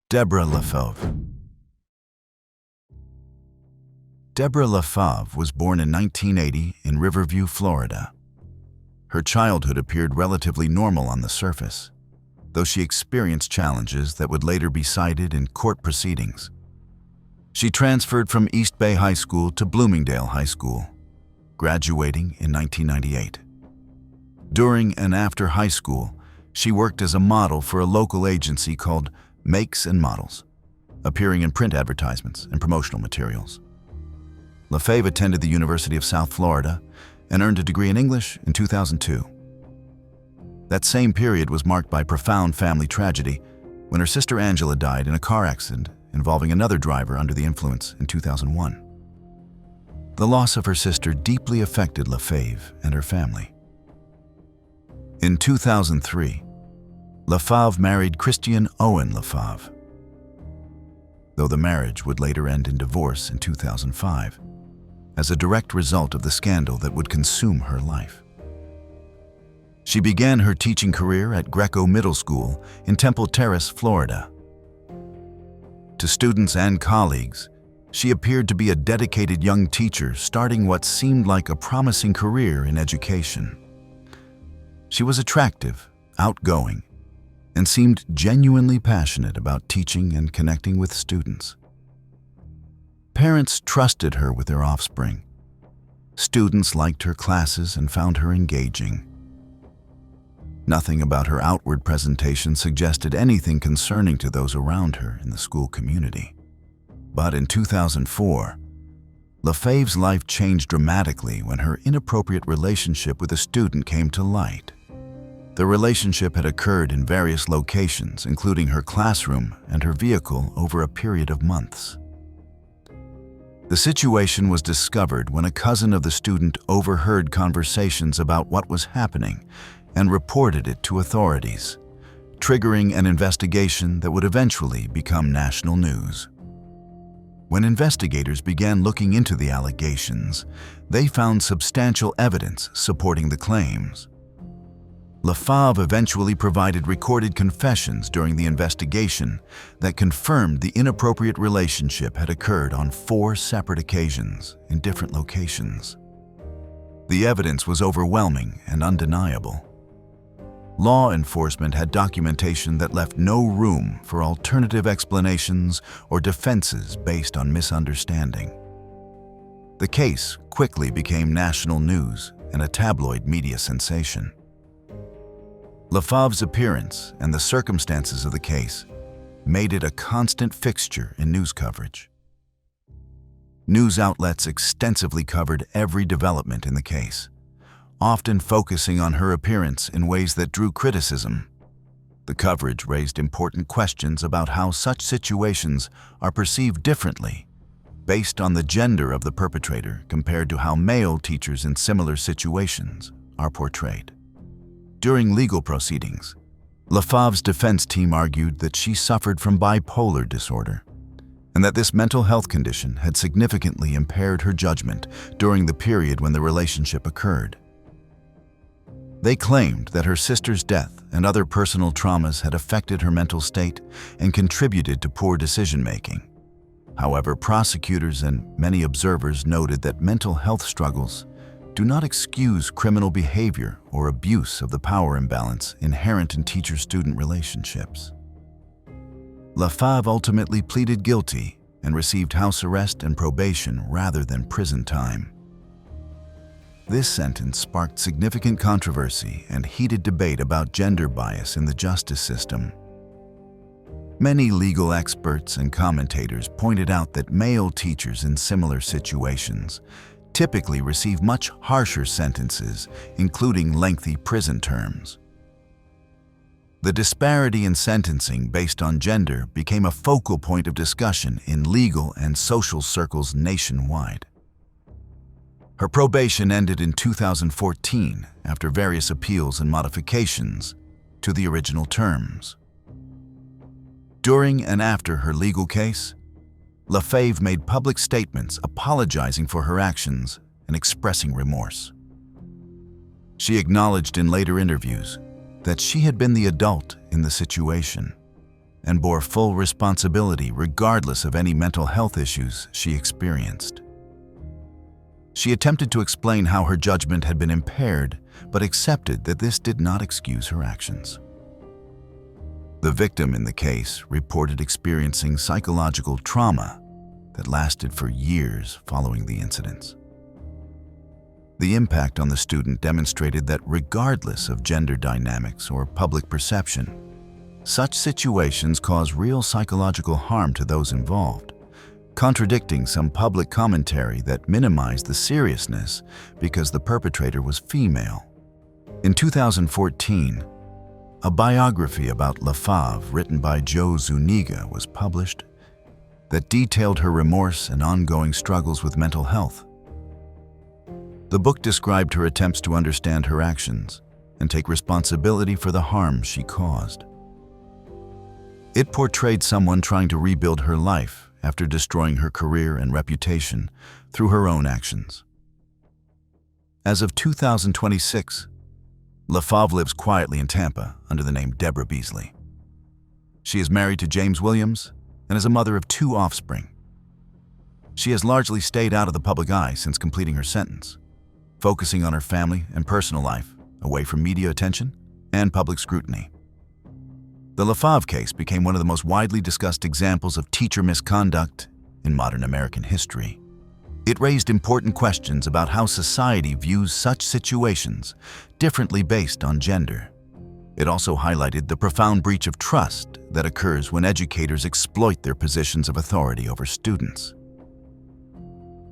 Deborah Lefauve. Deborah Lefauve was born in 1980 in Riverview, Florida. Her childhood appeared relatively normal on the surface, though she experienced challenges that would later be cited in court proceedings. She transferred from East Bay High School to Bloomingdale High School, graduating in 1998. During and after high school, she worked as a model for a local agency called Makes and Models, appearing in print advertisements and promotional materials. Lefauve attended the University of South Florida and earned a degree in English in 2002. That same period was marked by profound family tragedy when her sister Angela died in a car accident involving another driver under the influence in 2001. The loss of her sister deeply affected Lefauve and her family. In 2003, Lefauve married Christian Owen Lefauve, though the marriage would later end in divorce in 2005, as a direct result of the scandal that would consume her life. She began her teaching career at Greco Middle School in Temple Terrace, Florida. To students and colleagues, she appeared to be a dedicated young teacher starting what seemed like a promising career in education. She was attractive, outgoing, and seemed genuinely passionate about teaching and connecting with students. Parents trusted her with their offspring. Students liked her classes and found her engaging. Nothing about her outward presentation suggested anything concerning to those around her in the school community. But in 2004, Lefauve's life changed dramatically when her inappropriate relationship with a student came to light. The relationship had occurred in various locations, including her classroom and her vehicle, over a period of months. The situation was discovered when a cousin of the student overheard conversations about what was happening and reported it to authorities, triggering an investigation that would eventually become national news. When investigators began looking into the allegations, they found substantial evidence supporting the claims. Lefauve eventually provided recorded confessions during the investigation that confirmed the inappropriate relationship had occurred on 4 separate occasions in different locations. The evidence was overwhelming and undeniable. Law enforcement had documentation that left no room for alternative explanations or defenses based on misunderstanding. The case quickly became national news and a tabloid media sensation. Lefauve's appearance and the circumstances of the case made it a constant fixture in news coverage. News outlets extensively covered every development in the case, often focusing on her appearance in ways that drew criticism. The coverage raised important questions about how such situations are perceived differently based on the gender of the perpetrator compared to how male teachers in similar situations are portrayed. During legal proceedings, Lefauve's defense team argued that she suffered from bipolar disorder and that this mental health condition had significantly impaired her judgment during the period when the relationship occurred. They claimed that her sister's death and other personal traumas had affected her mental state and contributed to poor decision-making. However, prosecutors and many observers noted that mental health struggles do not excuse criminal behavior or abuse of the power imbalance inherent in teacher-student relationships. Lefauve ultimately pleaded guilty and received house arrest and probation rather than prison time. This sentence sparked significant controversy and heated debate about gender bias in the justice system. Many legal experts and commentators pointed out that male teachers in similar situations typically receive much harsher sentences, including lengthy prison terms. The disparity in sentencing based on gender became a focal point of discussion in legal and social circles nationwide. Her probation ended in 2014 after various appeals and modifications to the original terms. During and after her legal case, Lefauve made public statements apologizing for her actions and expressing remorse. She acknowledged in later interviews that she had been the adult in the situation and bore full responsibility regardless of any mental health issues she experienced. She attempted to explain how her judgment had been impaired, but accepted that this did not excuse her actions. The victim in the case reported experiencing psychological trauma that lasted for years following the incidents. The impact on the student demonstrated that regardless of gender dynamics or public perception, such situations cause real psychological harm to those involved, contradicting some public commentary that minimized the seriousness because the perpetrator was female. In 2014, a biography about LaFave written by Joe Zuniga was published that detailed her remorse and ongoing struggles with mental health. The book described her attempts to understand her actions and take responsibility for the harm she caused. It portrayed someone trying to rebuild her life after destroying her career and reputation through her own actions. As of 2026, LaFave lives quietly in Tampa under the name Deborah Beasley. She is married to James Williams and is a mother of 2 offspring. She has largely stayed out of the public eye since completing her sentence, focusing on her family and personal life, away from media attention and public scrutiny. The LaFave case became one of the most widely discussed examples of teacher misconduct in modern American history. It raised important questions about how society views such situations differently based on gender. It also highlighted the profound breach of trust that occurs when educators exploit their positions of authority over students.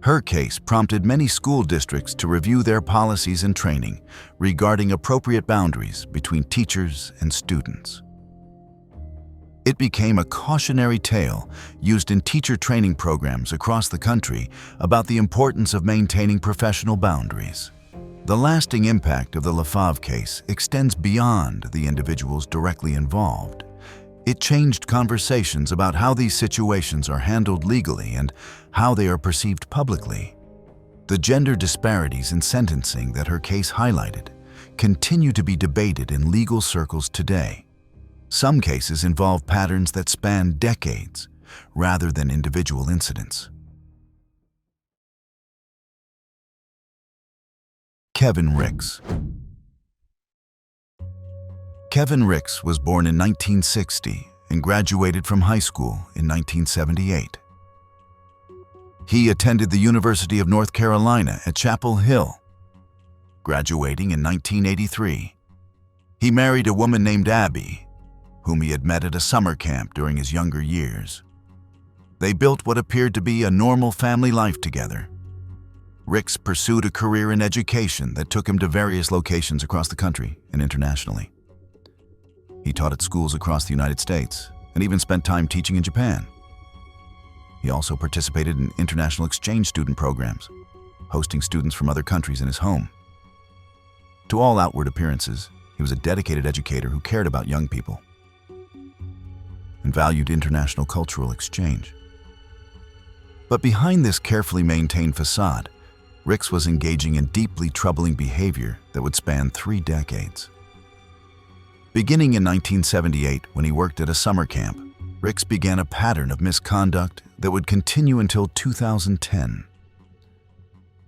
Her case prompted many school districts to review their policies and training regarding appropriate boundaries between teachers and students. It became a cautionary tale used in teacher training programs across the country about the importance of maintaining professional boundaries. The lasting impact of the LaFave case extends beyond the individuals directly involved. It changed conversations about how these situations are handled legally and how they are perceived publicly. The gender disparities in sentencing that her case highlighted continue to be debated in legal circles today. Some cases involve patterns that span decades rather than individual incidents. Kevin Ricks. Kevin Ricks was born in 1960 and graduated from high school in 1978. He attended the University of North Carolina at Chapel Hill, graduating in 1983. He married a woman named Abby, whom he had met at a summer camp during his younger years. They built what appeared to be a normal family life together. Ricks pursued a career in education that took him to various locations across the country and internationally. He taught at schools across the United States and even spent time teaching in Japan. He also participated in international exchange student programs, hosting students from other countries in his home. To all outward appearances, he was a dedicated educator who cared about young people and valued international cultural exchange. But behind this carefully maintained facade, Ricks was engaging in deeply troubling behavior that would span 3 decades. Beginning in 1978, when he worked at a summer camp, Ricks began a pattern of misconduct that would continue until 2010.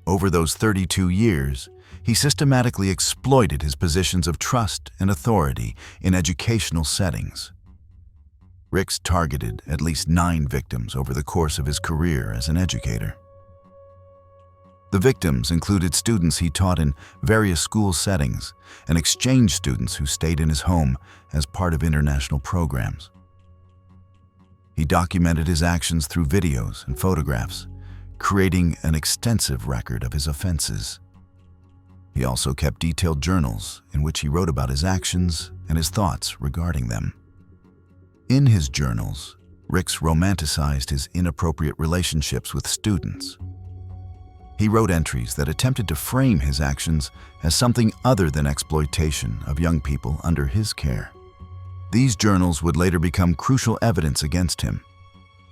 Over those 32 years, he systematically exploited his positions of trust and authority in educational settings. Ricks targeted at least 9 victims over the course of his career as an educator. The victims included students he taught in various school settings and exchange students who stayed in his home as part of international programs. He documented his actions through videos and photographs, creating an extensive record of his offenses. He also kept detailed journals in which he wrote about his actions and his thoughts regarding them. In his journals, Ricks romanticized his inappropriate relationships with students. He wrote entries that attempted to frame his actions as something other than exploitation of young people under his care. These journals would later become crucial evidence against him,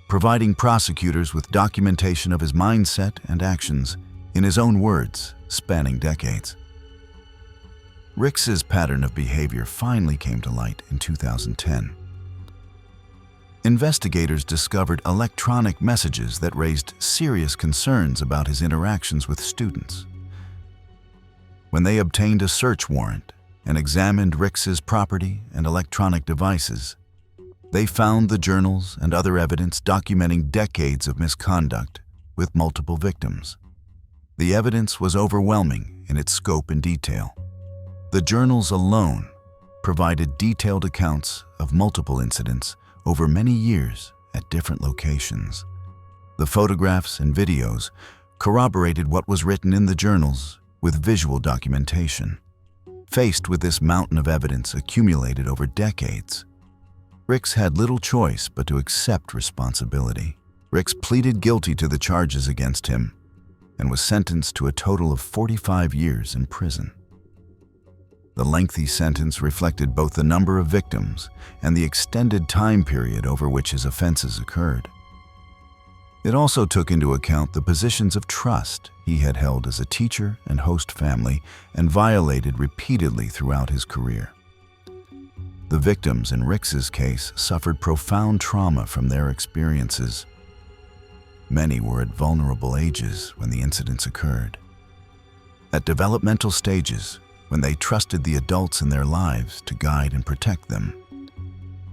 providing prosecutors with documentation of his mindset and actions, in his own words, spanning decades. Ricks's pattern of behavior finally came to light in 2010. investigators discovered electronic messages that raised serious concerns about his interactions with students. When they obtained a search warrant and examined Ricks's property and electronic devices, they found the journals and other evidence documenting decades of misconduct with multiple victims. The evidence was overwhelming in its scope and detail. The journals alone provided detailed accounts of multiple incidents over many years at different locations. The photographs and videos corroborated what was written in the journals with visual documentation. Faced with this mountain of evidence accumulated over decades, Ricks had little choice but to accept responsibility. Ricks pleaded guilty to the charges against him and was sentenced to a total of 45 years in prison. The lengthy sentence reflected both the number of victims and the extended time period over which his offenses occurred. It also took into account the positions of trust he had held as a teacher and host family and violated repeatedly throughout his career. The victims in Ricks's case suffered profound trauma from their experiences. Many were at vulnerable ages when the incidents occurred. At developmental stages, when they trusted the adults in their lives to guide and protect them.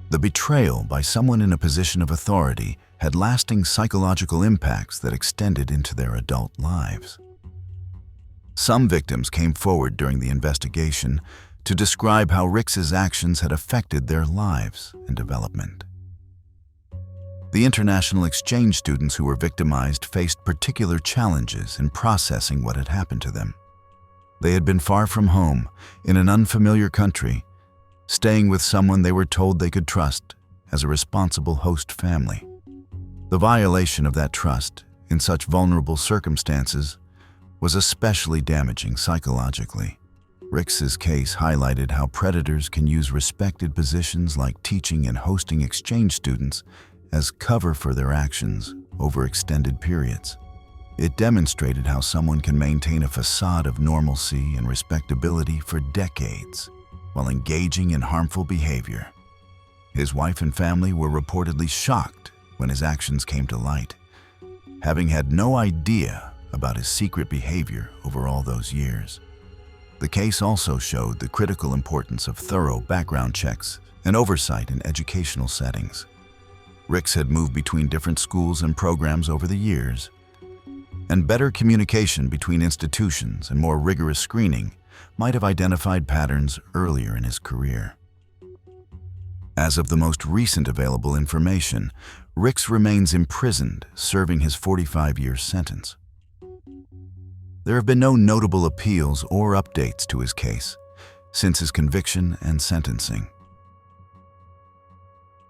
The betrayal by someone in a position of authority had lasting psychological impacts that extended into their adult lives. Some victims came forward during the investigation to describe how Ricks's actions had affected their lives and development. The international exchange students who were victimized faced particular challenges in processing what had happened to them. They had been far from home, in an unfamiliar country, staying with someone they were told they could trust as a responsible host family. The violation of that trust in such vulnerable circumstances was especially damaging psychologically. Ricks's case highlighted how predators can use respected positions like teaching and hosting exchange students as cover for their actions over extended periods. It demonstrated how someone can maintain a facade of normalcy and respectability for decades while engaging in harmful behavior. His wife and family were reportedly shocked when his actions came to light, having had no idea about his secret behavior over all those years. The case also showed the critical importance of thorough background checks and oversight in educational settings. Ricks had moved between different schools and programs over the years, and better communication between institutions and more rigorous screening might have identified patterns earlier in his career. As of the most recent available information, Ricks remains imprisoned, serving his 45-year sentence. There have been no notable appeals or updates to his case since his conviction and sentencing.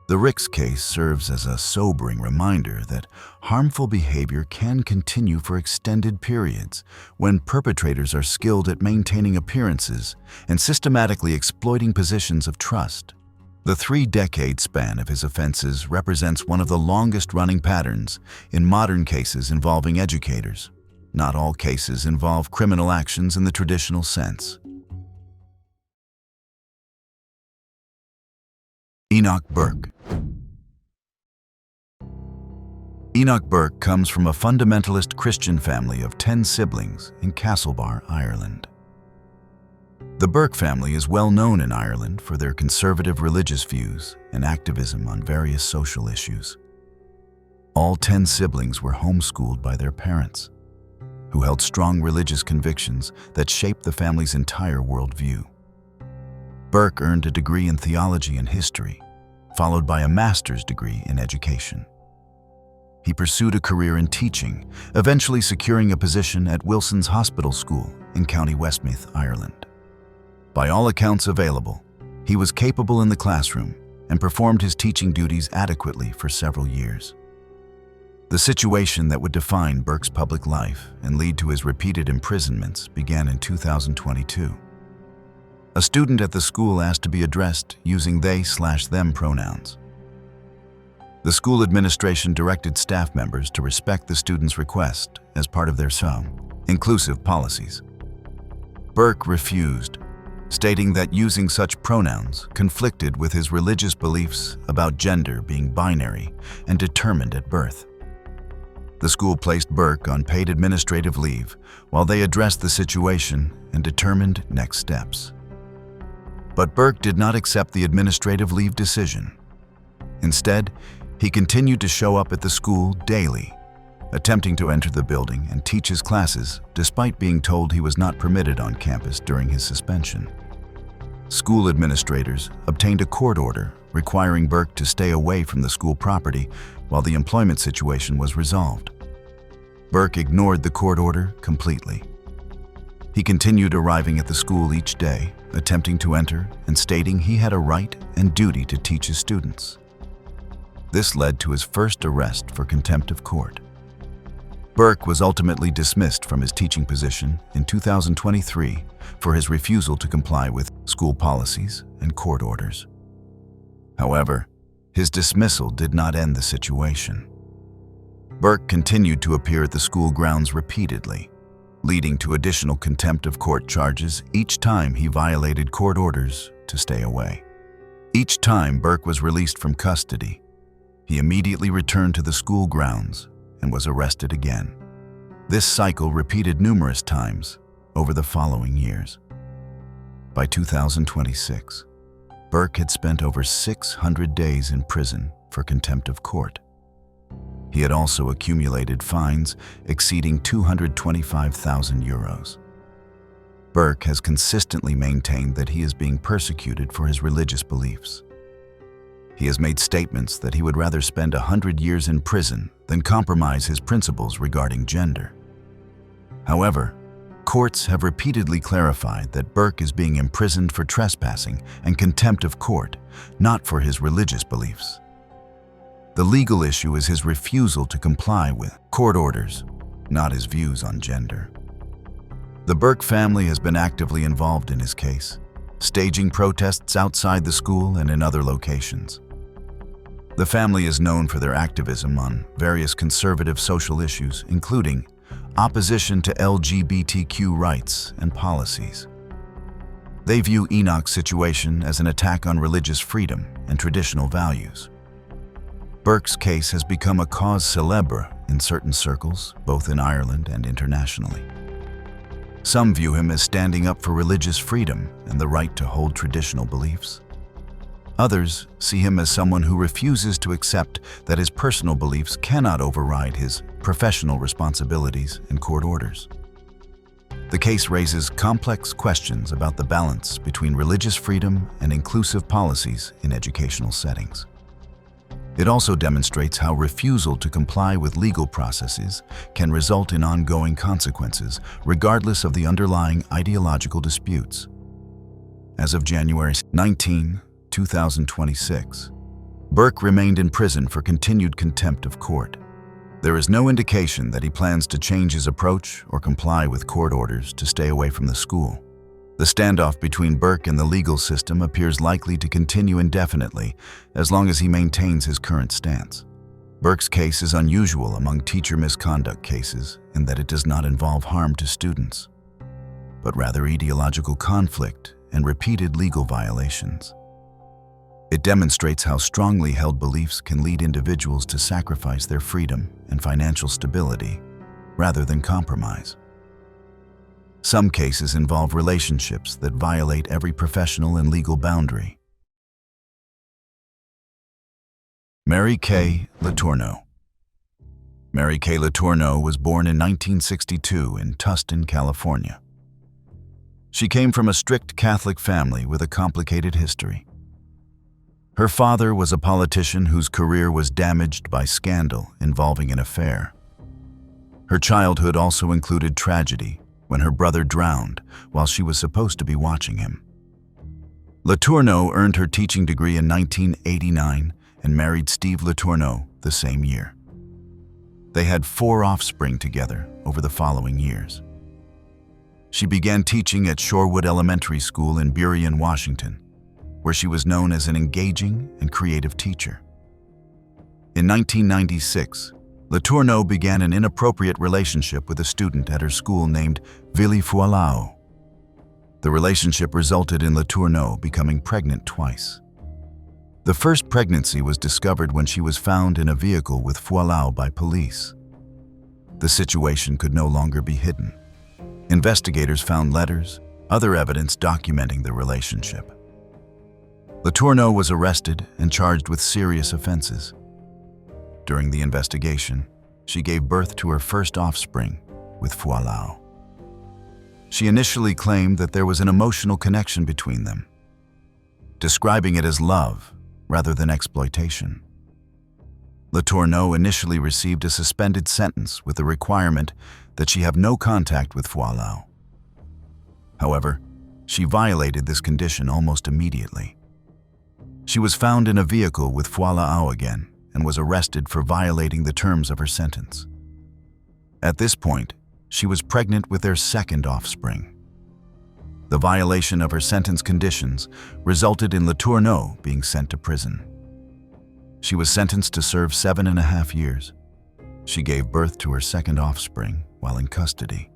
The Ricks case serves as a sobering reminder that harmful behavior can continue for extended periods when perpetrators are skilled at maintaining appearances and systematically exploiting positions of trust. The 3-decade span of his offenses represents one of the longest-running patterns in modern cases involving educators. Not all cases involve criminal actions in the traditional sense. Enoch Burke. Enoch Burke comes from a fundamentalist Christian family of 10 siblings in Castlebar, Ireland. The Burke family is well known in Ireland for their conservative religious views and activism on various social issues. All 10 siblings were homeschooled by their parents, who held strong religious convictions that shaped the family's entire worldview. Burke earned a degree in theology and history, followed by a master's degree in education. He pursued a career in teaching, eventually securing a position at Wilson's Hospital School in County Westmeath, Ireland. By all accounts available, he was capable in the classroom and performed his teaching duties adequately for several years. The situation that would define Burke's public life and lead to his repeated imprisonments began in 2022. A student at the school asked to be addressed using they/them pronouns. The school administration directed staff members to respect the student's request as part of their inclusive policies. Burke refused, stating that using such pronouns conflicted with his religious beliefs about gender being binary and determined at birth. The school placed Burke on paid administrative leave while they addressed the situation and determined next steps. But Burke did not accept the administrative leave decision. Instead, he continued to show up at the school daily, attempting to enter the building and teach his classes despite being told he was not permitted on campus during his suspension. School administrators obtained a court order requiring Burke to stay away from the school property while the employment situation was resolved. Burke ignored the court order completely. He continued arriving at the school each day, attempting to enter and stating he had a right and duty to teach his students. This led to his first arrest for contempt of court. Burke was ultimately dismissed from his teaching position in 2023 for his refusal to comply with school policies and court orders. However, his dismissal did not end the situation. Burke continued to appear at the school grounds repeatedly, leading to additional contempt of court charges each time he violated court orders to stay away. Each time Burke was released from custody, he immediately returned to the school grounds and was arrested again. This cycle repeated numerous times over the following years. By 2026, Burke had spent over 600 days in prison for contempt of court. He had also accumulated fines exceeding €225,000. Burke has consistently maintained that he is being persecuted for his religious beliefs. He has made statements that he would rather spend 100 years in prison than compromise his principles regarding gender. However, courts have repeatedly clarified that Burke is being imprisoned for trespassing and contempt of court, not for his religious beliefs. The legal issue is his refusal to comply with court orders, not his views on gender. The Burke family has been actively involved in his case, staging protests outside the school and in other locations. The family is known for their activism on various conservative social issues, including opposition to LGBTQ rights and policies. They view Enoch's situation as an attack on religious freedom and traditional values. Burke's case has become a cause célèbre in certain circles, both in Ireland and internationally. Some view him as standing up for religious freedom and the right to hold traditional beliefs. Others see him as someone who refuses to accept that his personal beliefs cannot override his professional responsibilities and court orders. The case raises complex questions about the balance between religious freedom and inclusive policies in educational settings. It also demonstrates how refusal to comply with legal processes can result in ongoing consequences, regardless of the underlying ideological disputes. As of January 19, 2026, Burke remained in prison for continued contempt of court. There is no indication that he plans to change his approach or comply with court orders to stay away from the school. The standoff between Burke and the legal system appears likely to continue indefinitely as long as he maintains his current stance. Burke's case is unusual among teacher misconduct cases in that it does not involve harm to students, but rather ideological conflict and repeated legal violations. It demonstrates how strongly held beliefs can lead individuals to sacrifice their freedom and financial stability rather than compromise. Some cases involve relationships that violate every professional and legal boundary. Mary Kay Letourneau. Mary Kay Letourneau was born in 1962 in Tustin, California. She came from a strict Catholic family with a complicated history. Her father was a politician whose career was damaged by scandal involving an affair. Her childhood also included tragedy when her brother drowned while she was supposed to be watching him. Letourneau earned her teaching degree in 1989 and married Steve Letourneau the same year. They had 4 offspring together over the following years. She began teaching at Shorewood Elementary School in Burien, Washington, where she was known as an engaging and creative teacher. In 1996, Letourneau began an inappropriate relationship with a student at her school named Vili Fualao. The relationship resulted in Letourneau becoming pregnant twice. The first pregnancy was discovered when she was found in a vehicle with Foileau by police. The situation could no longer be hidden. Investigators found letters, other evidence documenting the relationship. Letourneau was arrested and charged with serious offenses. During the investigation, she gave birth to her first offspring with Foileau. She initially claimed that there was an emotional connection between them, describing it as love rather than exploitation. Letourneau initially received a suspended sentence with the requirement that she have no contact with Foileau. However, she violated this condition almost immediately. She was found in a vehicle with Foileau again and was arrested for violating the terms of her sentence. At this point, she was pregnant with their second offspring. The violation of her sentence conditions resulted in Letourneau being sent to prison. She was sentenced to serve 7.5 years. She gave birth to her second offspring while in custody.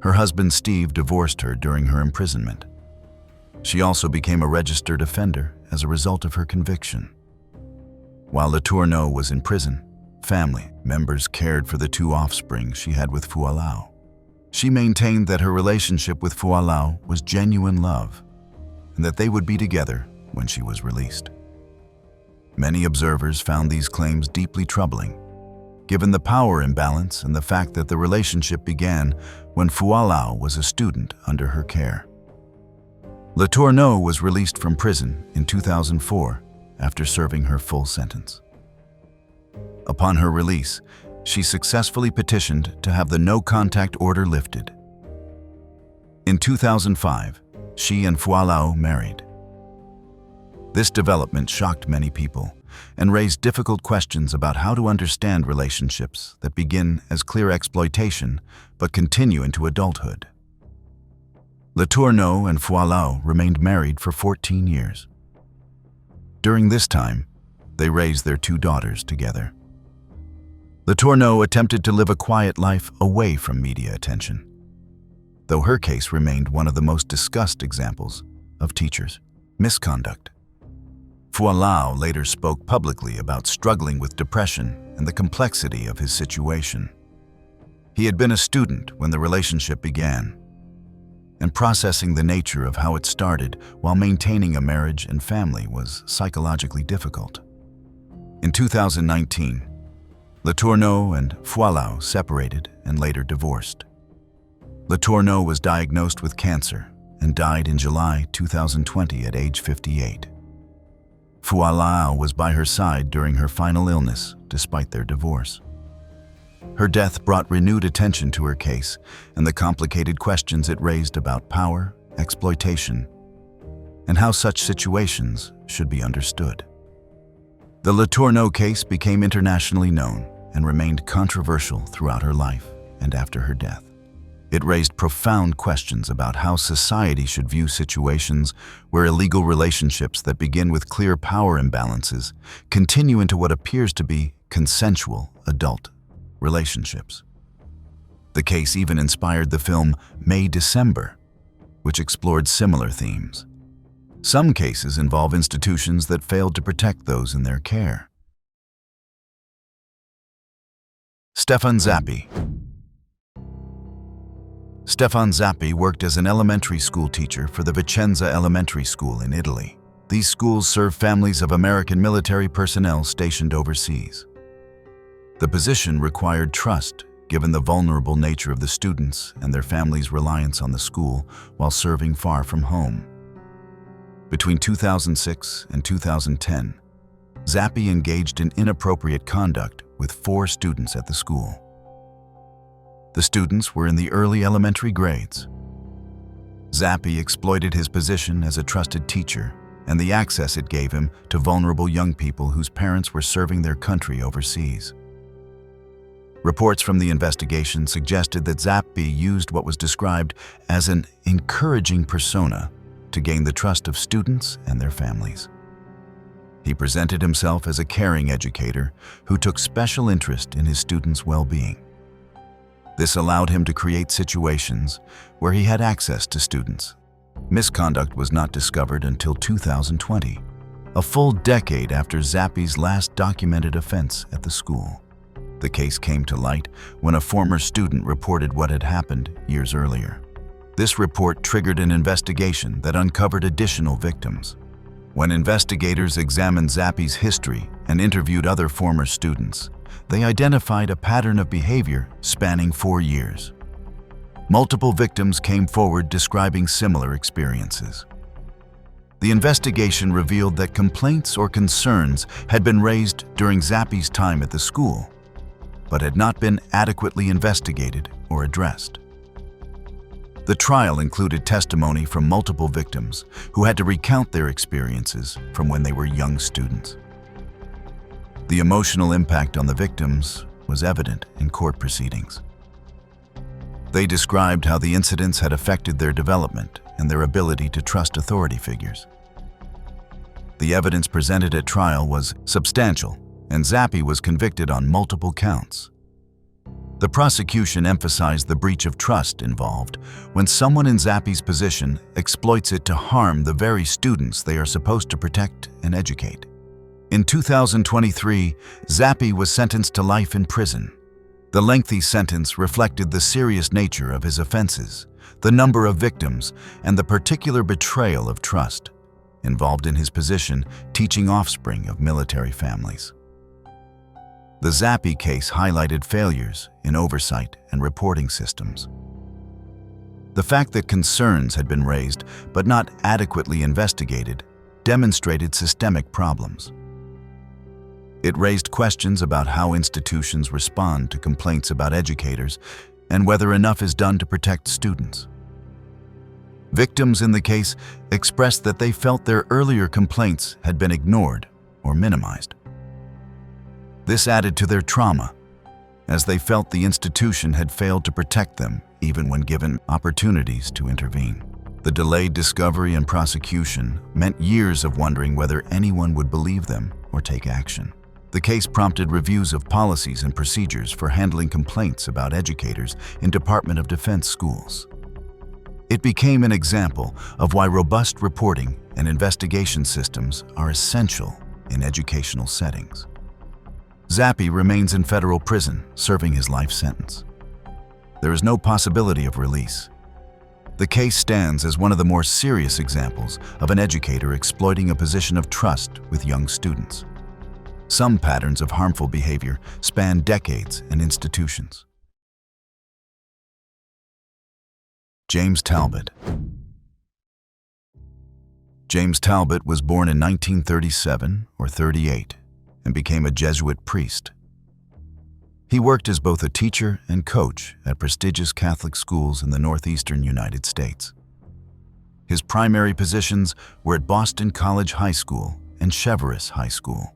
Her husband Steve divorced her during her imprisonment. She also became a registered offender as a result of her conviction. While Letourneau was in prison, family members cared for the 2 offspring she had with Foileau. She maintained that her relationship with Foileau was genuine love and that they would be together when she was released. Many observers found these claims deeply troubling, given the power imbalance and the fact that the relationship began when Foileau was a student under her care. Letourneau was released from prison in 2004 after serving her full sentence. Upon her release, she successfully petitioned to have the no-contact order lifted. In 2005, she and Foileau married. This development shocked many people and raised difficult questions about how to understand relationships that begin as clear exploitation but continue into adulthood. Letourneau and Foileau remained married for 14 years. During this time, they raised their 2 daughters together. Letourneau attempted to live a quiet life away from media attention, though her case remained one of the most discussed examples of teachers' misconduct. Foileau later spoke publicly about struggling with depression and the complexity of his situation. He had been a student when the relationship began, and processing the nature of how it started while maintaining a marriage and family was psychologically difficult. In 2019, Letourneau and Foileau separated and later divorced. Letourneau was diagnosed with cancer and died in July 2020 at age 58. Foileau was by her side during her final illness, despite their divorce. Her death brought renewed attention to her case and the complicated questions it raised about power, exploitation, and how such situations should be understood. The Letourneau case became internationally known and remained controversial throughout her life and after her death. It raised profound questions about how society should view situations where illegal relationships that begin with clear power imbalances continue into what appears to be consensual adult relationships. The case even inspired the film May December, which explored similar themes. Some cases involve institutions that failed to protect those in their care. Stefan Zappi. Stefan Zappi worked as an elementary school teacher for the Vicenza Elementary School in Italy. These schools serve families of American military personnel stationed overseas. The position required trust, given the vulnerable nature of the students and their families' reliance on the school while serving far from home. Between 2006 and 2010, Zappi engaged in inappropriate conduct with 4 students at the school. The students were in the early elementary grades. Zappi exploited his position as a trusted teacher and the access it gave him to vulnerable young people whose parents were serving their country overseas. Reports from the investigation suggested that Zappi used what was described as an encouraging persona to gain the trust of students and their families. He presented himself as a caring educator who took special interest in his students' well-being. This allowed him to create situations where he had access to students. Misconduct was not discovered until 2020, a full decade after Zappi's last documented offense at the school. The case came to light when a former student reported what had happened years earlier. This report triggered an investigation that uncovered additional victims. When investigators examined Zappi's history and interviewed other former students, they identified a pattern of behavior spanning 4 years. Multiple victims came forward describing similar experiences. The investigation revealed that complaints or concerns had been raised during Zappi's time at the school, but had not been adequately investigated or addressed. The trial included testimony from multiple victims who had to recount their experiences from when they were young students. The emotional impact on the victims was evident in court proceedings. They described how the incidents had affected their development and their ability to trust authority figures. The evidence presented at trial was substantial, and Zappi was convicted on multiple counts. The prosecution emphasized the breach of trust involved when someone in Zappi's position exploits it to harm the very students they are supposed to protect and educate. In 2023, Zappi was sentenced to life in prison. The lengthy sentence reflected the serious nature of his offenses, the number of victims, and the particular betrayal of trust involved in his position teaching offspring of military families. The Zappi case highlighted failures in oversight and reporting systems. The fact that concerns had been raised but not adequately investigated demonstrated systemic problems. It raised questions about how institutions respond to complaints about educators and whether enough is done to protect students. Victims in the case expressed that they felt their earlier complaints had been ignored or minimized. This added to their trauma, as they felt the institution had failed to protect them even when given opportunities to intervene. The delayed discovery and prosecution meant years of wondering whether anyone would believe them or take action. The case prompted reviews of policies and procedures for handling complaints about educators in Department of Defense schools. It became an example of why robust reporting and investigation systems are essential in educational settings. Zappi remains in federal prison, serving his life sentence. There is no possibility of release. The case stands as one of the more serious examples of an educator exploiting a position of trust with young students. Some patterns of harmful behavior span decades and institutions. James Talbot. James Talbot was born in 1937 or 38 and became a Jesuit priest. He worked as both a teacher and coach at prestigious Catholic schools in the northeastern United States. His primary positions were at Boston College High School and Cheverus High School.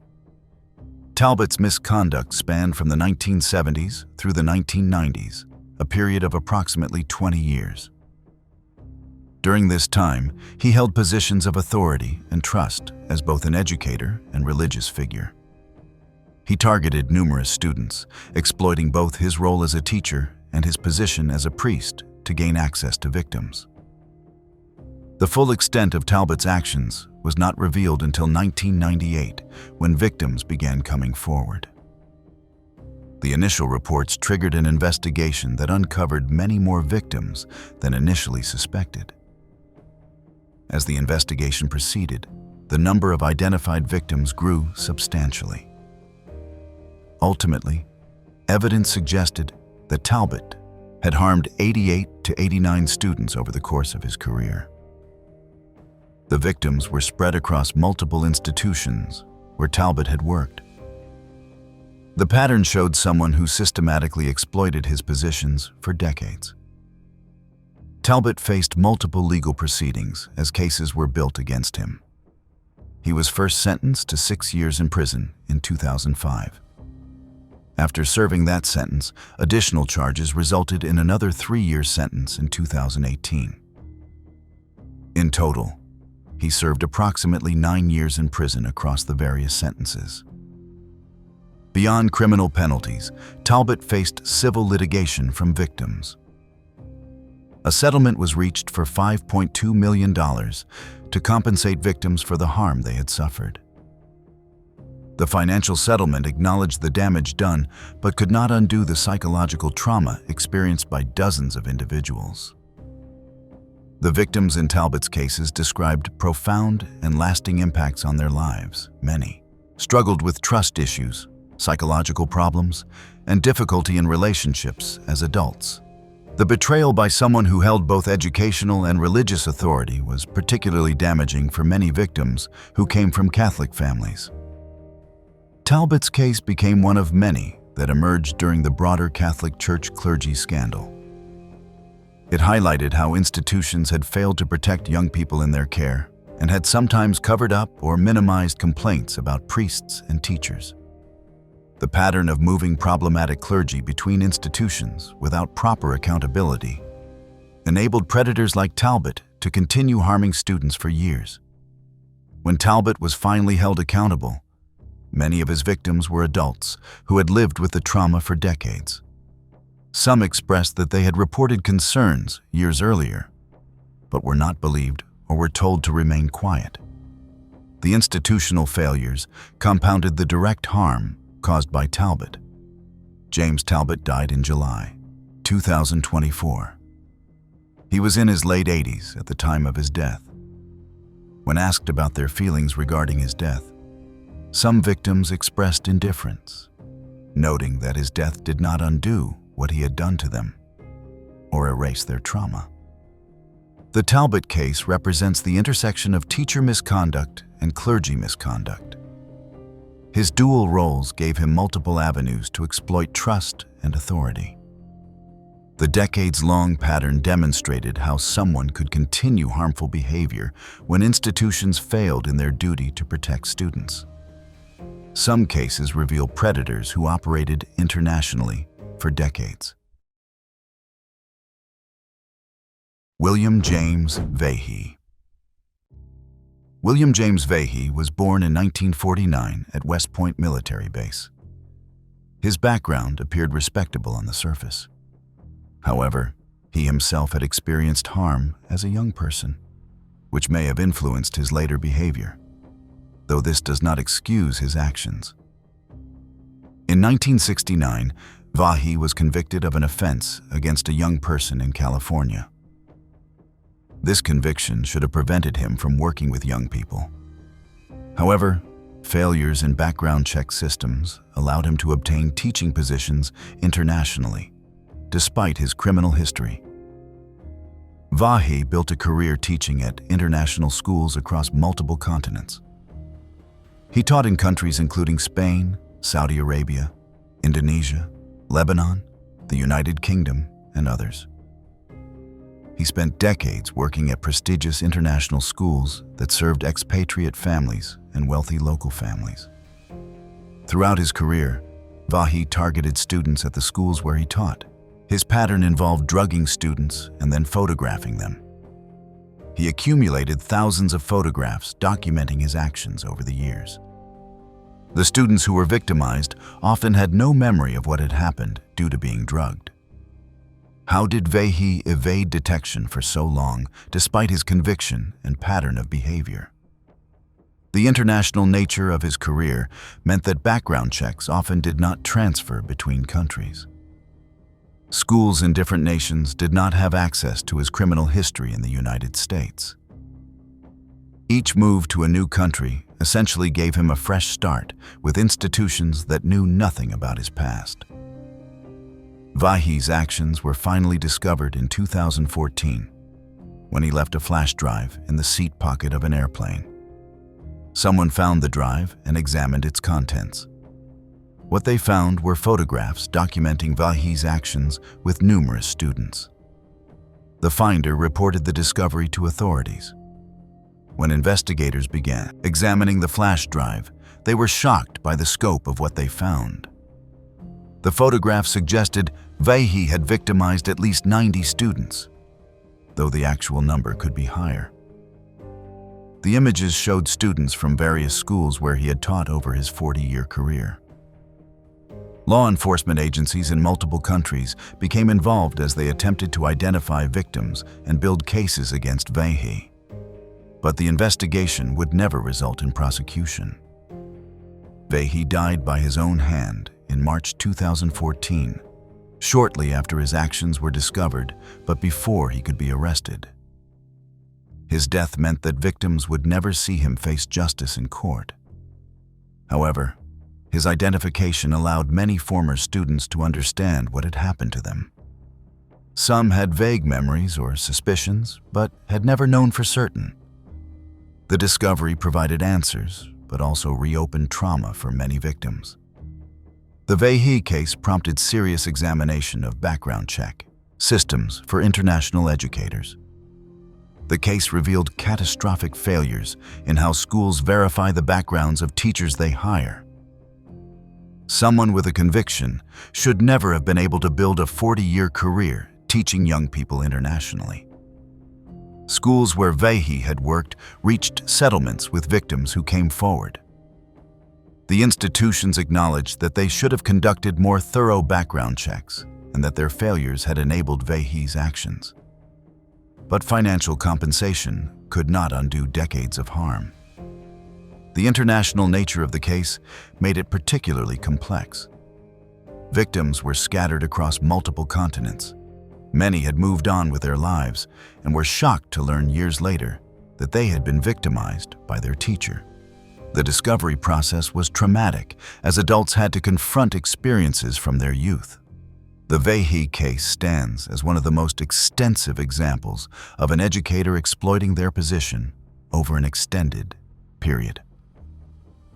Talbot's misconduct spanned from the 1970s through the 1990s, a period of approximately 20 years. During this time, he held positions of authority and trust as both an educator and religious figure. He targeted numerous students, exploiting both his role as a teacher and his position as a priest to gain access to victims. The full extent of Talbot's actions was not revealed until 1998, when victims began coming forward. The initial reports triggered an investigation that uncovered many more victims than initially suspected. As the investigation proceeded, the number of identified victims grew substantially. Ultimately, evidence suggested that Talbot had harmed 88 to 89 students over the course of his career. The victims were spread across multiple institutions where Talbot had worked. The pattern showed someone who systematically exploited his positions for decades. Talbot faced multiple legal proceedings as cases were built against him. He was first sentenced to 6 years in prison in 2005. After serving that sentence, additional charges resulted in another 3-year sentence in 2018. In total, he served approximately 9 years in prison across the various sentences. Beyond criminal penalties, Talbot faced civil litigation from victims. A settlement was reached for $5.2 million to compensate victims for the harm they had suffered. The financial settlement acknowledged the damage done, but could not undo the psychological trauma experienced by dozens of individuals. The victims in Talbot's cases described profound and lasting impacts on their lives. Many struggled with trust issues, psychological problems, and difficulty in relationships as adults. The betrayal by someone who held both educational and religious authority was particularly damaging for many victims who came from Catholic families. Talbot's case became one of many that emerged during the broader Catholic Church clergy scandal. It highlighted how institutions had failed to protect young people in their care and had sometimes covered up or minimized complaints about priests and teachers. The pattern of moving problematic clergy between institutions without proper accountability enabled predators like Talbot to continue harming students for years. When Talbot was finally held accountable, many of his victims were adults who had lived with the trauma for decades. Some expressed that they had reported concerns years earlier, but were not believed or were told to remain quiet. The institutional failures compounded the direct harm caused by Talbot. James Talbot died in July 2024. He was in his late 80s at the time of his death. When asked about their feelings regarding his death, some victims expressed indifference, noting that his death did not undo what he had done to them or erase their trauma. The Talbot case represents the intersection of teacher misconduct and clergy misconduct. His dual roles gave him multiple avenues to exploit trust and authority. The decades-long pattern demonstrated how someone could continue harmful behavior when institutions failed in their duty to protect students. Some cases reveal predators who operated internationally for decades. William James Vahey. William James Vahey was born in 1949 at West Point Military Base. His background appeared respectable on the surface. However, he himself had experienced harm as a young person, which may have influenced his later behavior, though this does not excuse his actions. In 1969, Vahey was convicted of an offense against a young person in California. This conviction should have prevented him from working with young people. However, failures in background check systems allowed him to obtain teaching positions internationally, despite his criminal history. Vahey built a career teaching at international schools across multiple continents. He taught in countries including Spain, Saudi Arabia, Indonesia, Lebanon, the United Kingdom, and others. He spent decades working at prestigious international schools that served expatriate families and wealthy local families. Throughout his career, Vahey targeted students at the schools where he taught. His pattern involved drugging students and then photographing them. He accumulated thousands of photographs documenting his actions over the years. The students who were victimized often had no memory of what had happened due to being drugged. How did Vahey evade detection for so long, despite his conviction and pattern of behavior? The international nature of his career meant that background checks often did not transfer between countries. Schools in different nations did not have access to his criminal history in the United States. Each move to a new country essentially gave him a fresh start with institutions that knew nothing about his past. Vahey's actions were finally discovered in 2014 when he left a flash drive in the seat pocket of an airplane. Someone found the drive and examined its contents. What they found were photographs documenting Vahey's actions with numerous students. The finder reported the discovery to authorities. When investigators began examining the flash drive, they were shocked by the scope of what they found. The photograph suggested Vahey had victimized at least 90 students, though the actual number could be higher. The images showed students from various schools where he had taught over his 40-year career. Law enforcement agencies in multiple countries became involved as they attempted to identify victims and build cases against Vahey. But the investigation would never result in prosecution. Vahey died by his own hand in March 2014, shortly after his actions were discovered, but before he could be arrested. His death meant that victims would never see him face justice in court. However, his identification allowed many former students to understand what had happened to them. Some had vague memories or suspicions, but had never known for certain. The discovery provided answers, but also reopened trauma for many victims. The Vahey case prompted serious examination of background check systems for international educators. The case revealed catastrophic failures in how schools verify the backgrounds of teachers they hire. Someone with a conviction should never have been able to build a 40-year career teaching young people internationally. Schools where Vahey had worked reached settlements with victims who came forward. The institutions acknowledged that they should have conducted more thorough background checks and that their failures had enabled Vahey's actions. But financial compensation could not undo decades of harm. The international nature of the case made it particularly complex. Victims were scattered across multiple continents. Many had moved on with their lives and were shocked to learn years later that they had been victimized by their teacher. The discovery process was traumatic, as adults had to confront experiences from their youth. The Vahey case stands as one of the most extensive examples of an educator exploiting their position over an extended period.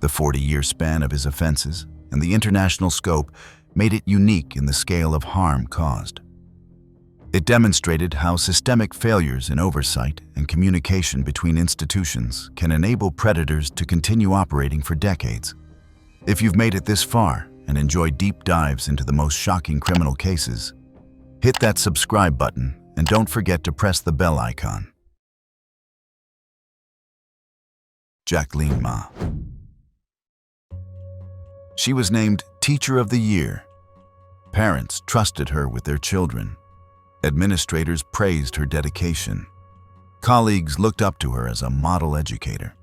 The 40-year span of his offenses and the international scope made it unique in the scale of harm caused. It demonstrated how systemic failures in oversight and communication between institutions can enable predators to continue operating for decades. If you've made it this far and enjoy deep dives into the most shocking criminal cases, hit that subscribe button and don't forget to press the bell icon. Jacqueline Ma. She was named Teacher of the Year. Parents trusted her with their children. Administrators praised her dedication. Colleagues looked up to her as a model educator.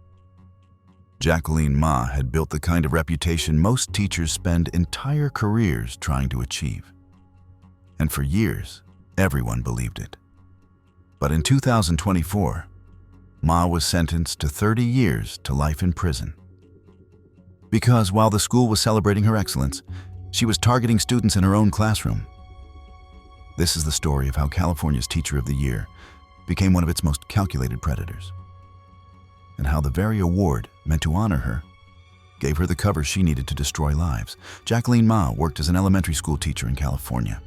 Jacqueline Ma had built the kind of reputation most teachers spend entire careers trying to achieve. And for years, everyone believed it. But in 2024, Ma was sentenced to 30 years to life in prison. Because while the school was celebrating her excellence, she was targeting students in her own classroom. This is the story of how California's Teacher of the Year became one of its most calculated predators, and how the very award meant to honor her gave her the cover she needed to destroy lives. Jacqueline Ma worked as an elementary school teacher in California.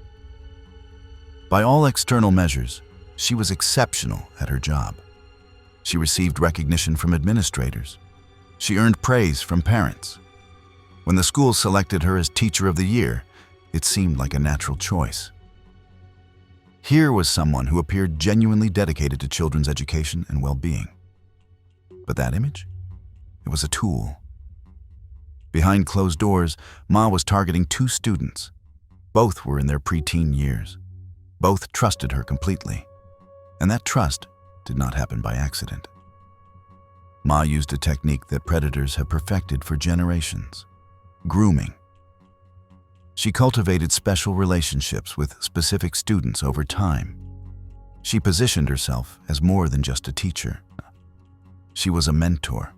By all external measures, she was exceptional at her job. She received recognition from administrators. She earned praise from parents. When the school selected her as Teacher of the Year, it seemed like a natural choice. Here was someone who appeared genuinely dedicated to children's education and well-being. But that image? It was a tool. Behind closed doors, Ma was targeting 2 students. Both were in their preteen years. Both trusted her completely. And that trust did not happen by accident. Ma used a technique that predators have perfected for generations: grooming. She cultivated special relationships with specific students over time. She positioned herself as more than just a teacher. She was a mentor,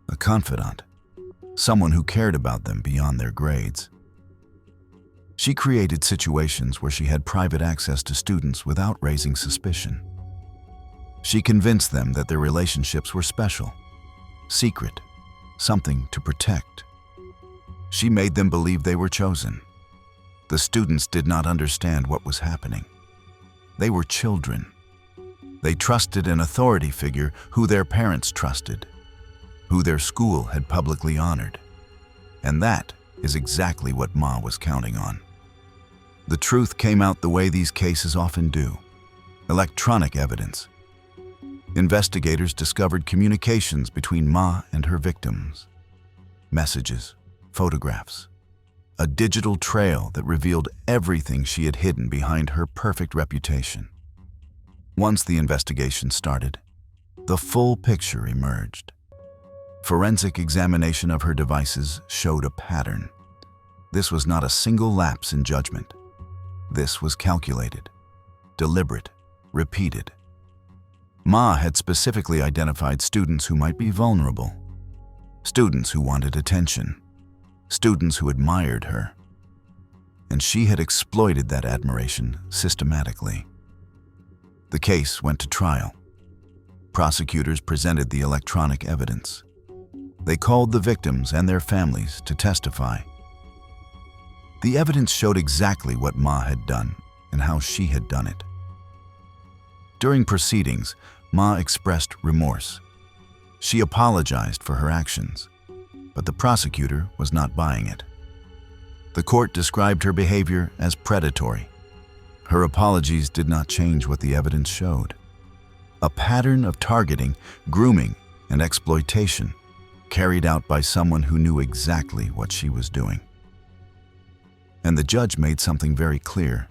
a confidant, someone who cared about them beyond their grades. She created situations where she had private access to students without raising suspicion. She convinced them that their relationships were special, secret, something to protect. She made them believe they were chosen. The students did not understand what was happening. They were children. They trusted an authority figure who their parents trusted, who their school had publicly honored. And that is exactly what Ma was counting on. The truth came out the way these cases often do: electronic evidence. Investigators discovered communications between Ma and her victims. Messages, photographs, a digital trail that revealed everything she had hidden behind her perfect reputation. Once the investigation started, the full picture emerged. Forensic examination of her devices showed a pattern. This was not a single lapse in judgment. This was calculated, deliberate, repeated. Ma had specifically identified students who might be vulnerable, students who wanted attention, students who admired her, and she had exploited that admiration systematically. The case went to trial. Prosecutors presented the electronic evidence. They called the victims and their families to testify. The evidence showed exactly what Ma had done and how she had done it. During proceedings, Ma expressed remorse. She apologized for her actions, but the prosecutor was not buying it. The court described her behavior as predatory. Her apologies did not change what the evidence showed. A pattern of targeting, grooming, and exploitation carried out by someone who knew exactly what she was doing. And the judge made something very clear.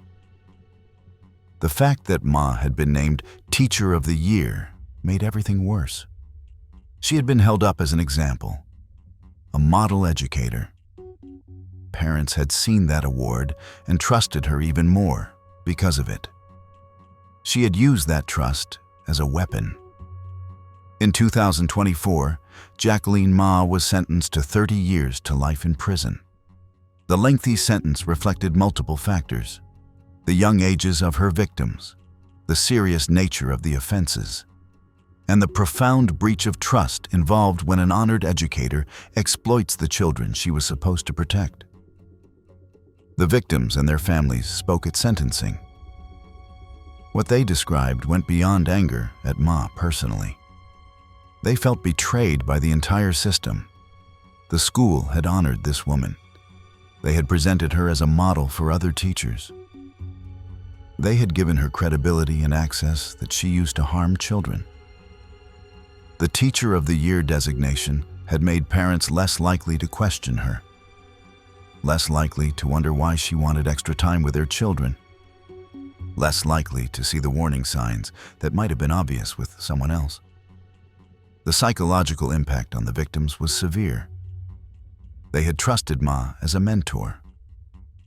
The fact that Ma had been named Teacher of the Year made everything worse. She had been held up as an example, a model educator. Parents had seen that award and trusted her even more because of it. She had used that trust as a weapon. In 2024, Jacqueline Ma was sentenced to 30 years to life in prison. The lengthy sentence reflected multiple factors: the young ages of her victims, the serious nature of the offenses, and the profound breach of trust involved when an honored educator exploits the children she was supposed to protect. The victims and their families spoke at sentencing. What they described went beyond anger at Ma personally. They felt betrayed by the entire system. The school had honored this woman. They had presented her as a model for other teachers. They had given her credibility and access that she used to harm children. The Teacher of the Year designation had made parents less likely to question her, less likely to wonder why she wanted extra time with their children, less likely to see the warning signs that might have been obvious with someone else. The psychological impact on the victims was severe. They had trusted Ma as a mentor.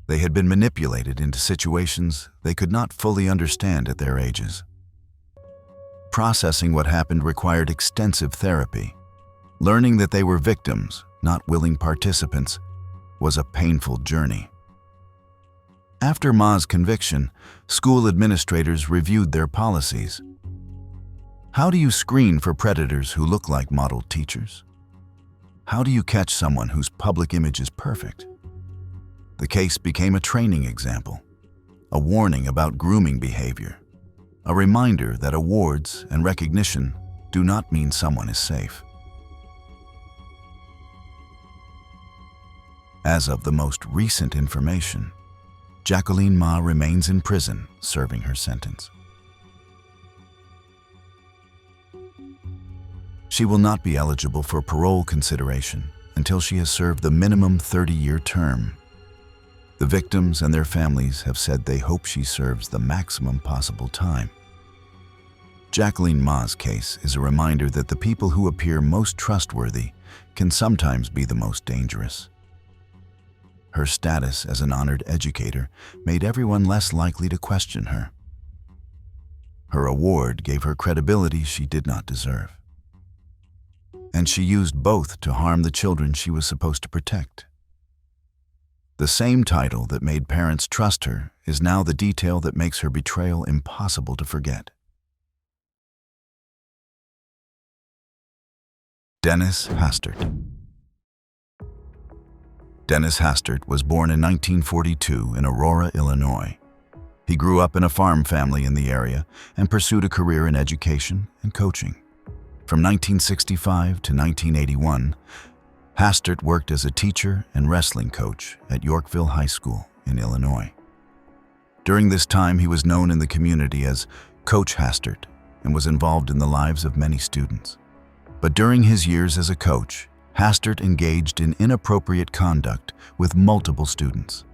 They had been manipulated into situations they could not fully understand at their ages. Processing what happened required extensive therapy. Learning that they were victims, not willing participants, was a painful journey. After Ma's conviction, school administrators reviewed their policies. How do you screen for predators who look like model teachers? How do you catch someone whose public image is perfect? The case became a training example, a warning about grooming behavior, a reminder that awards and recognition do not mean someone is safe. As of the most recent information, Jacqueline Ma remains in prison serving her sentence. She will not be eligible for parole consideration until she has served the minimum 30-year term. The victims and their families have said they hope she serves the maximum possible time. Jacqueline Ma's case is a reminder that the people who appear most trustworthy can sometimes be the most dangerous. Her status as an honored educator made everyone less likely to question her. Her award gave her credibility she did not deserve. And she used both to harm the children she was supposed to protect. The same title that made parents trust her is now the detail that makes her betrayal impossible to forget. Dennis Hastert. Dennis Hastert was born in 1942 in Aurora, Illinois. He grew up in a farm family in the area and pursued a career in education and coaching. From 1965 to 1981, Hastert worked as a teacher and wrestling coach at Yorkville High School in Illinois. During this time, he was known in the community as Coach Hastert and was involved in the lives of many students. But during his years as a coach, Hastert engaged in inappropriate conduct with multiple students.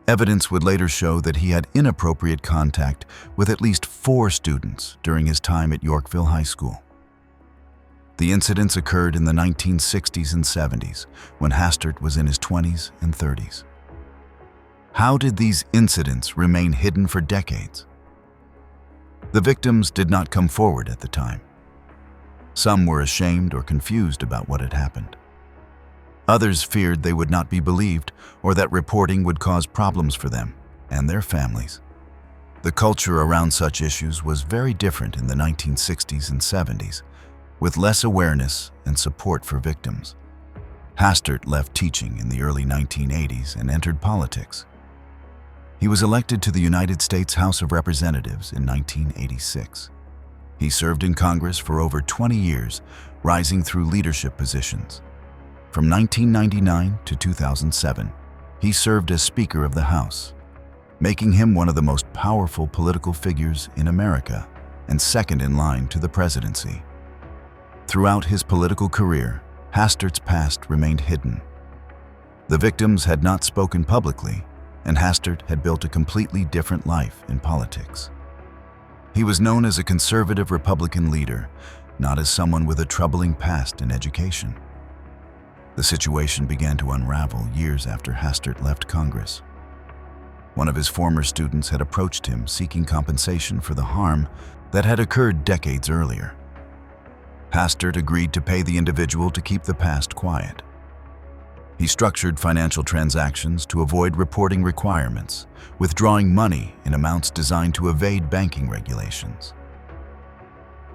Evidence would later show that he had inappropriate contact with at least 4 students during his time at Yorkville High School. The incidents occurred in the 1960s and 70s, when Hastert was in his 20s and 30s. How did these incidents remain hidden for decades? The victims did not come forward at the time. Some were ashamed or confused about what had happened. Others feared they would not be believed or that reporting would cause problems for them and their families. The culture around such issues was very different in the 1960s and 70s, with less awareness and support for victims. Hastert left teaching in the early 1980s and entered politics. He was elected to the United States House of Representatives in 1986. He served in Congress for over 20 years, rising through leadership positions. From 1999 to 2007, he served as Speaker of the House, making him one of the most powerful political figures in America and second in line to the presidency. Throughout his political career, Hastert's past remained hidden. The victims had not spoken publicly, and Hastert had built a completely different life in politics. He was known as a conservative Republican leader, not as someone with a troubling past in education. The situation began to unravel years after Hastert left Congress. One of his former students had approached him seeking compensation for the harm that had occurred decades earlier. Hastert agreed to pay the individual to keep the past quiet. He structured financial transactions to avoid reporting requirements, withdrawing money in amounts designed to evade banking regulations.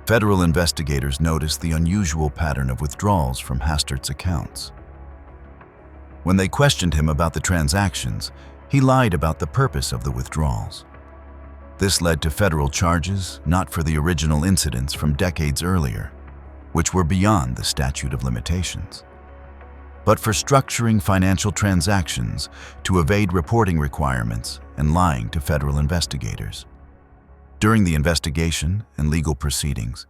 Federal investigators noticed the unusual pattern of withdrawals from Hastert's accounts. When they questioned him about the transactions, he lied about the purpose of the withdrawals. This led to federal charges, not for the original incidents from decades earlier, which were beyond the statute of limitations, but for structuring financial transactions to evade reporting requirements and lying to federal investigators. During the investigation and legal proceedings,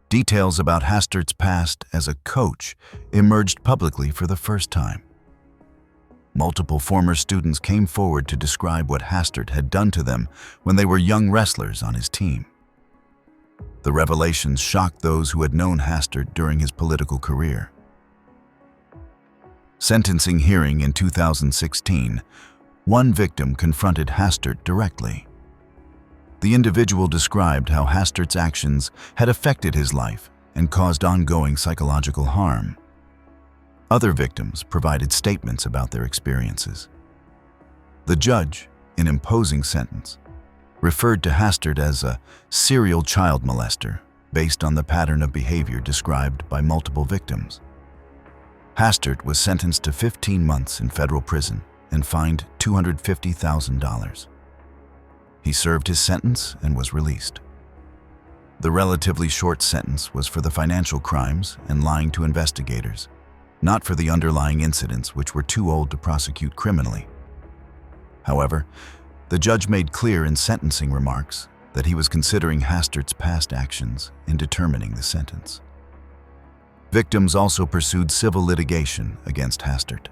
details about Hastert's past as a coach emerged publicly for the first time. Multiple former students came forward to describe what Hastert had done to them when they were young wrestlers on his team. The revelations shocked those who had known Hastert during his political career. Sentencing hearing in 2016, one victim confronted Hastert directly. The individual described how Hastert's actions had affected his life and caused ongoing psychological harm. Other victims provided statements about their experiences. The judge, in imposing sentence, referred to Hastert as a serial child molester based on the pattern of behavior described by multiple victims. Hastert was sentenced to 15 months in federal prison and fined $250,000. He served his sentence and was released. The relatively short sentence was for the financial crimes and lying to investigators, not for the underlying incidents which were too old to prosecute criminally. However, the judge made clear in sentencing remarks that he was considering Hastert's past actions in determining the sentence. Victims also pursued civil litigation against Hastert.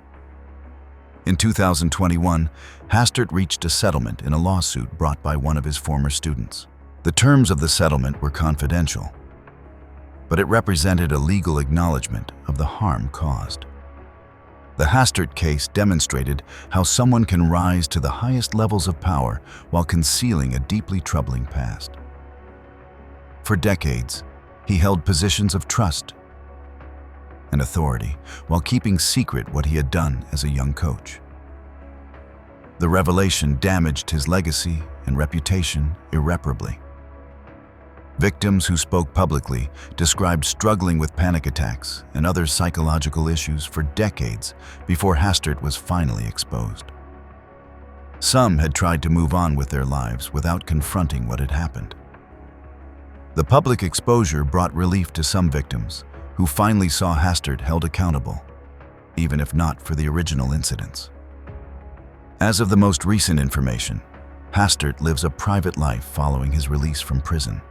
In 2021, Hastert reached a settlement in a lawsuit brought by one of his former students. The terms of the settlement were confidential, but it represented a legal acknowledgement of the harm caused. The Hastert case demonstrated how someone can rise to the highest levels of power while concealing a deeply troubling past. For decades, he held positions of trust and authority while keeping secret what he had done as a young coach. The revelation damaged his legacy and reputation irreparably. Victims who spoke publicly described struggling with panic attacks and other psychological issues for decades before Hastert was finally exposed. Some had tried to move on with their lives without confronting what had happened. The public exposure brought relief to some victims who finally saw Hastert held accountable, even if not for the original incidents. As of the most recent information, Hastert lives a private life following his release from prison.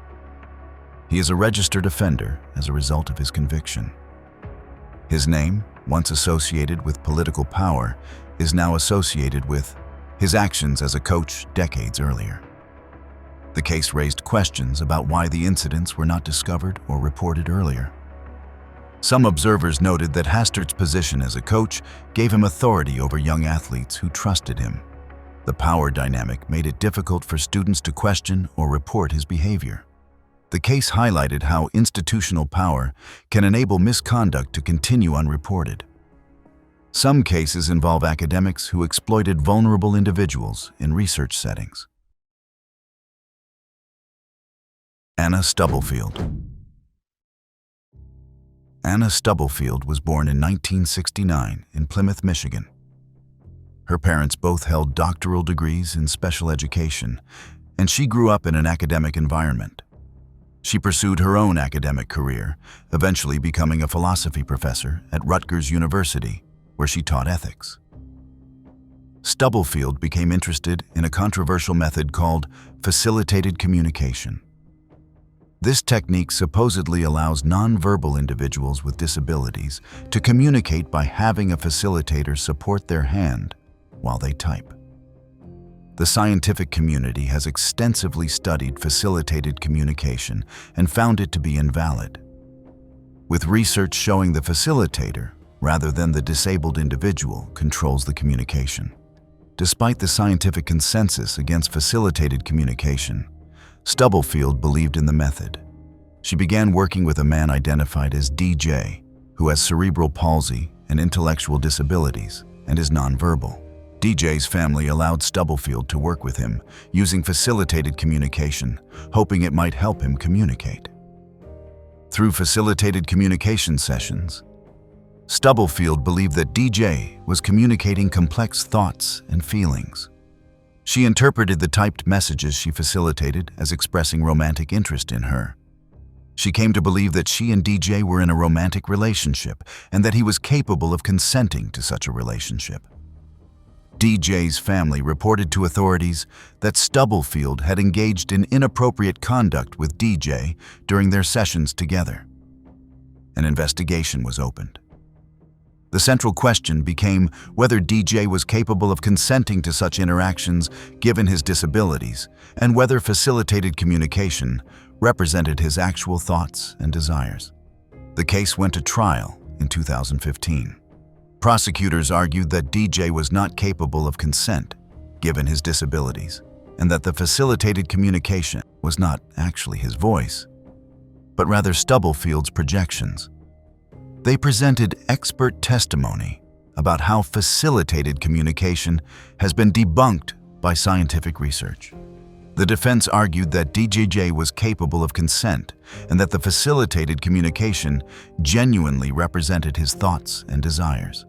He is a registered offender as a result of his conviction. His name, once associated with political power, is now associated with his actions as a coach decades earlier. The case raised questions about why the incidents were not discovered or reported earlier. Some observers noted that Hastert's position as a coach gave him authority over young athletes who trusted him. The power dynamic made it difficult for students to question or report his behavior. The case highlighted how institutional power can enable misconduct to continue unreported. Some cases involve academics who exploited vulnerable individuals in research settings. Anna Stubblefield. Anna Stubblefield was born in 1969 in Plymouth, Michigan. Her parents both held doctoral degrees in special education, and she grew up in an academic environment. She pursued her own academic career, eventually becoming a philosophy professor at Rutgers University, where she taught ethics. Stubblefield became interested in a controversial method called facilitated communication. This technique supposedly allows nonverbal individuals with disabilities to communicate by having a facilitator support their hand while they type. The scientific community has extensively studied facilitated communication and found it to be invalid, with research showing the facilitator, rather than the disabled individual, controls the communication. Despite the scientific consensus against facilitated communication, Stubblefield believed in the method. She began working with a man identified as DJ, who has cerebral palsy and intellectual disabilities and is nonverbal. DJ's family allowed Stubblefield to work with him, using facilitated communication, hoping it might help him communicate. Through facilitated communication sessions, Stubblefield believed that DJ was communicating complex thoughts and feelings. She interpreted the typed messages she facilitated as expressing romantic interest in her. She came to believe that she and DJ were in a romantic relationship and that he was capable of consenting to such a relationship. DJ's family reported to authorities that Stubblefield had engaged in inappropriate conduct with DJ during their sessions together. An investigation was opened. The central question became whether DJ was capable of consenting to such interactions given his disabilities, and whether facilitated communication represented his actual thoughts and desires. The case went to trial in 2015. Prosecutors argued that DJ was not capable of consent given his disabilities, and that the facilitated communication was not actually his voice, but rather Stubblefield's projections. They presented expert testimony about how facilitated communication has been debunked by scientific research. The defense argued that DJJ was capable of consent and that the facilitated communication genuinely represented his thoughts and desires.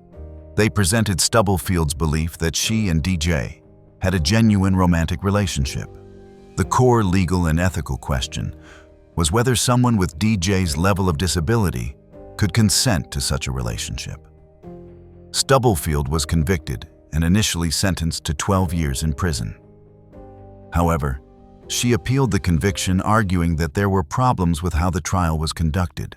They presented Stubblefield's belief that she and DJ had a genuine romantic relationship. The core legal and ethical question was whether someone with DJ's level of disability could consent to such a relationship. Stubblefield was convicted and initially sentenced to 12 years in prison. However, she appealed the conviction, arguing that there were problems with how the trial was conducted.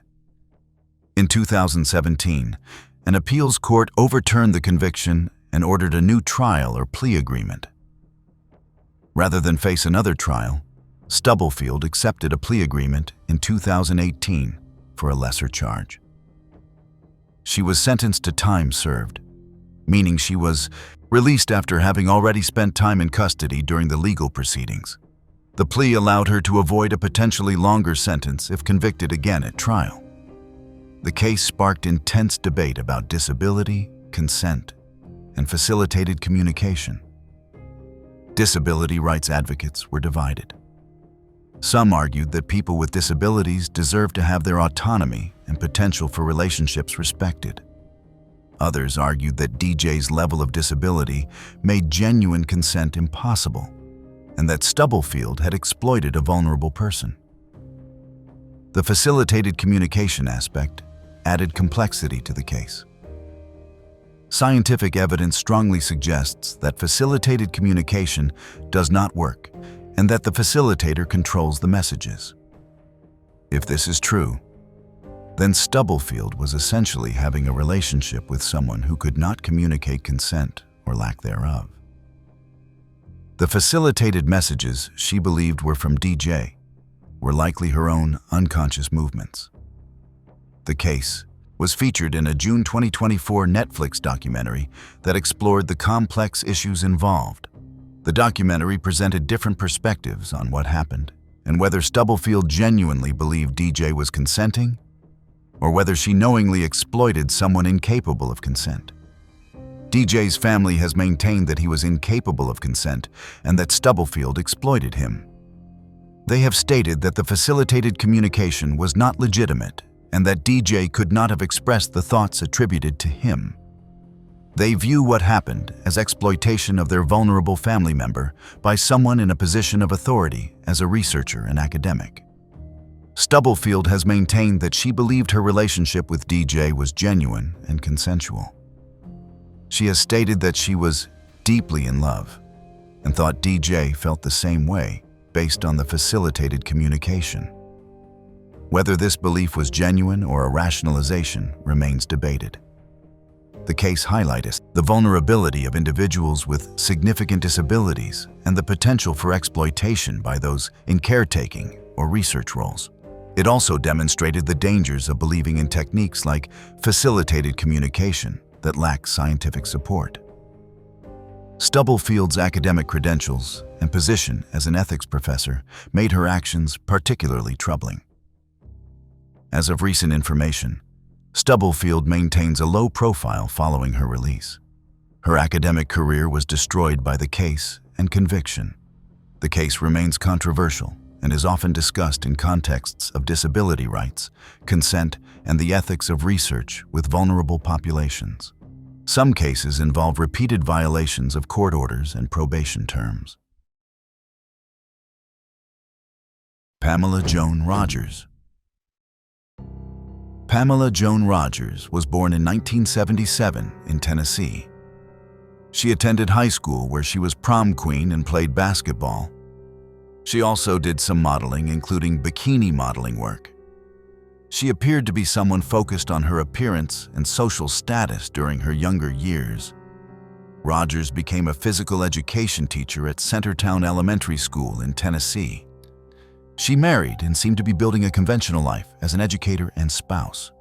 In 2017, an appeals court overturned the conviction and ordered a new trial or plea agreement. Rather than face another trial, Stubblefield accepted a plea agreement in 2018 for a lesser charge. She was sentenced to time served, meaning she was released after having already spent time in custody during the legal proceedings. The plea allowed her to avoid a potentially longer sentence if convicted again at trial. The case sparked intense debate about disability, consent, and facilitated communication. Disability rights advocates were divided. Some argued that people with disabilities deserve to have their autonomy and potential for relationships respected. Others argued that DJ's level of disability made genuine consent impossible, and that Stubblefield had exploited a vulnerable person. The facilitated communication aspect added complexity to the case. Scientific evidence strongly suggests that facilitated communication does not work, and that the facilitator controls the messages. If this is true, then Stubblefield was essentially having a relationship with someone who could not communicate consent or lack thereof. The facilitated messages she believed were from DJ were likely her own unconscious movements. The case was featured in a June 2024 Netflix documentary that explored the complex issues involved. The documentary presented different perspectives on what happened and whether Stubblefield genuinely believed DJ was consenting or whether she knowingly exploited someone incapable of consent. DJ's family has maintained that he was incapable of consent and that Stubblefield exploited him. They have stated that the facilitated communication was not legitimate and that DJ could not have expressed the thoughts attributed to him. They view what happened as exploitation of their vulnerable family member by someone in a position of authority as a researcher and academic. Stubblefield has maintained that she believed her relationship with DJ was genuine and consensual. She has stated that she was deeply in love and thought DJ felt the same way based on the facilitated communication. Whether this belief was genuine or a rationalization remains debated. The case highlights the vulnerability of individuals with significant disabilities and the potential for exploitation by those in caretaking or research roles. It also demonstrated the dangers of believing in techniques like facilitated communication that lack scientific support. Stubblefield's academic credentials and position as an ethics professor made her actions particularly troubling. As of recent information, Stubblefield maintains a low profile following her release. Her academic career was destroyed by the case and conviction. The case remains controversial and is often discussed in contexts of disability rights, consent, and the ethics of research with vulnerable populations. Some cases involve repeated violations of court orders and probation terms. Pamela Joan Rogers. Pamela Joan Rogers was born in 1977 in Tennessee. She attended high school where she was prom queen and played basketball. She also did some modeling, including bikini modeling work. She appeared to be someone focused on her appearance and social status during her younger years. Rogers became a physical education teacher at Centertown Elementary School in Tennessee. She married and seemed to be building a conventional life as an educator and spouse.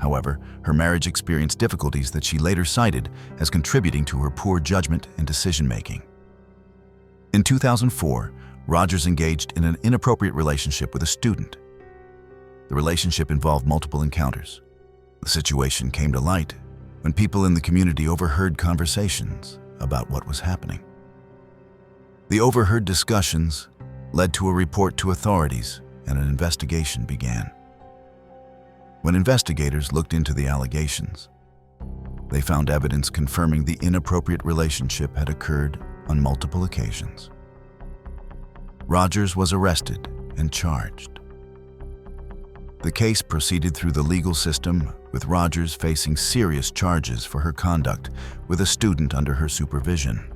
However, her marriage experienced difficulties that she later cited as contributing to her poor judgment and decision-making. In 2004, Rogers engaged in an inappropriate relationship with a student. The relationship involved multiple encounters. The situation came to light when people in the community overheard conversations about what was happening. The overheard discussions led to a report to authorities and an investigation began. When investigators looked into the allegations, they found evidence confirming the inappropriate relationship had occurred on multiple occasions. Rogers was arrested and charged. The case proceeded through the legal system, with Rogers facing serious charges for her conduct with a student under her supervision.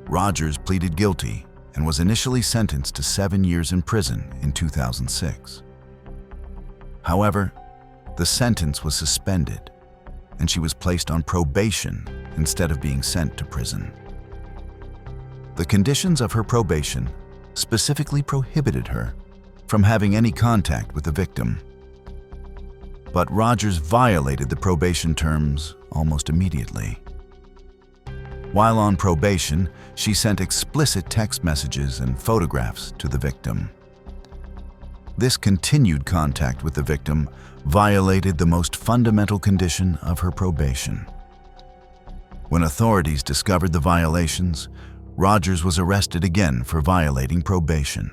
Rogers pleaded guilty and was initially sentenced to 7 years in prison in 2006. However, the sentence was suspended, and she was placed on probation instead of being sent to prison. The conditions of her probation specifically prohibited her from having any contact with the victim. But Rogers violated the probation terms almost immediately. While on probation, she sent explicit text messages and photographs to the victim. This continued contact with the victim violated the most fundamental condition of her probation. When authorities discovered the violations, Rogers was arrested again for violating probation.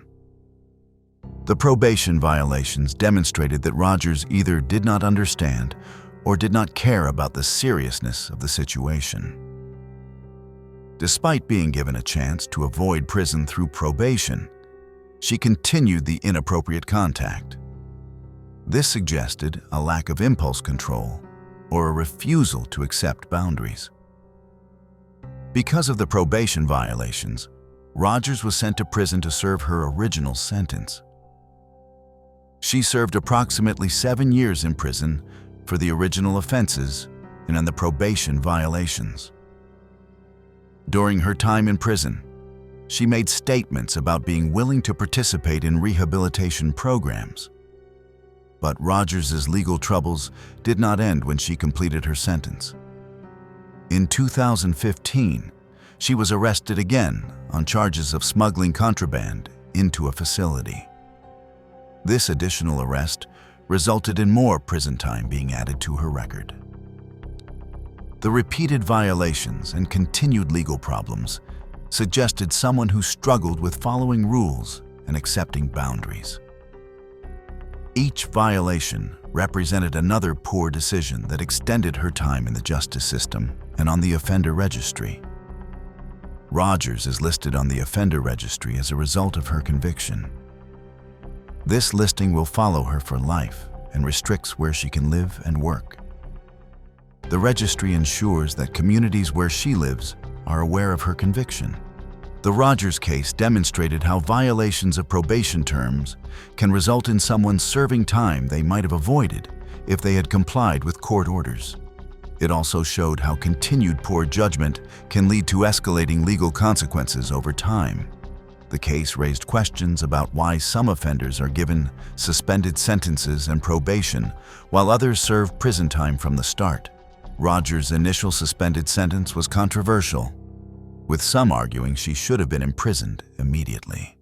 The probation violations demonstrated that Rogers either did not understand or did not care about the seriousness of the situation. Despite being given a chance to avoid prison through probation, she continued the inappropriate contact. This suggested a lack of impulse control or a refusal to accept boundaries. Because of the probation violations, Rogers was sent to prison to serve her original sentence. She served approximately 7 years in prison for the original offenses and on the probation violations. During her time in prison, she made statements about being willing to participate in rehabilitation programs. But Rogers's legal troubles did not end when she completed her sentence. In 2015, she was arrested again on charges of smuggling contraband into a facility. This additional arrest resulted in more prison time being added to her record. The repeated violations and continued legal problems suggested someone who struggled with following rules and accepting boundaries. Each violation represented another poor decision that extended her time in the justice system and on the offender registry. Rogers is listed on the offender registry as a result of her conviction. This listing will follow her for life and restricts where she can live and work. The registry ensures that communities where she lives are aware of her conviction. The Rogers case demonstrated how violations of probation terms can result in someone serving time they might have avoided if they had complied with court orders. It also showed how continued poor judgment can lead to escalating legal consequences over time. The case raised questions about why some offenders are given suspended sentences and probation while others serve prison time from the start. Rogers' initial suspended sentence was controversial, with some arguing she should have been imprisoned immediately.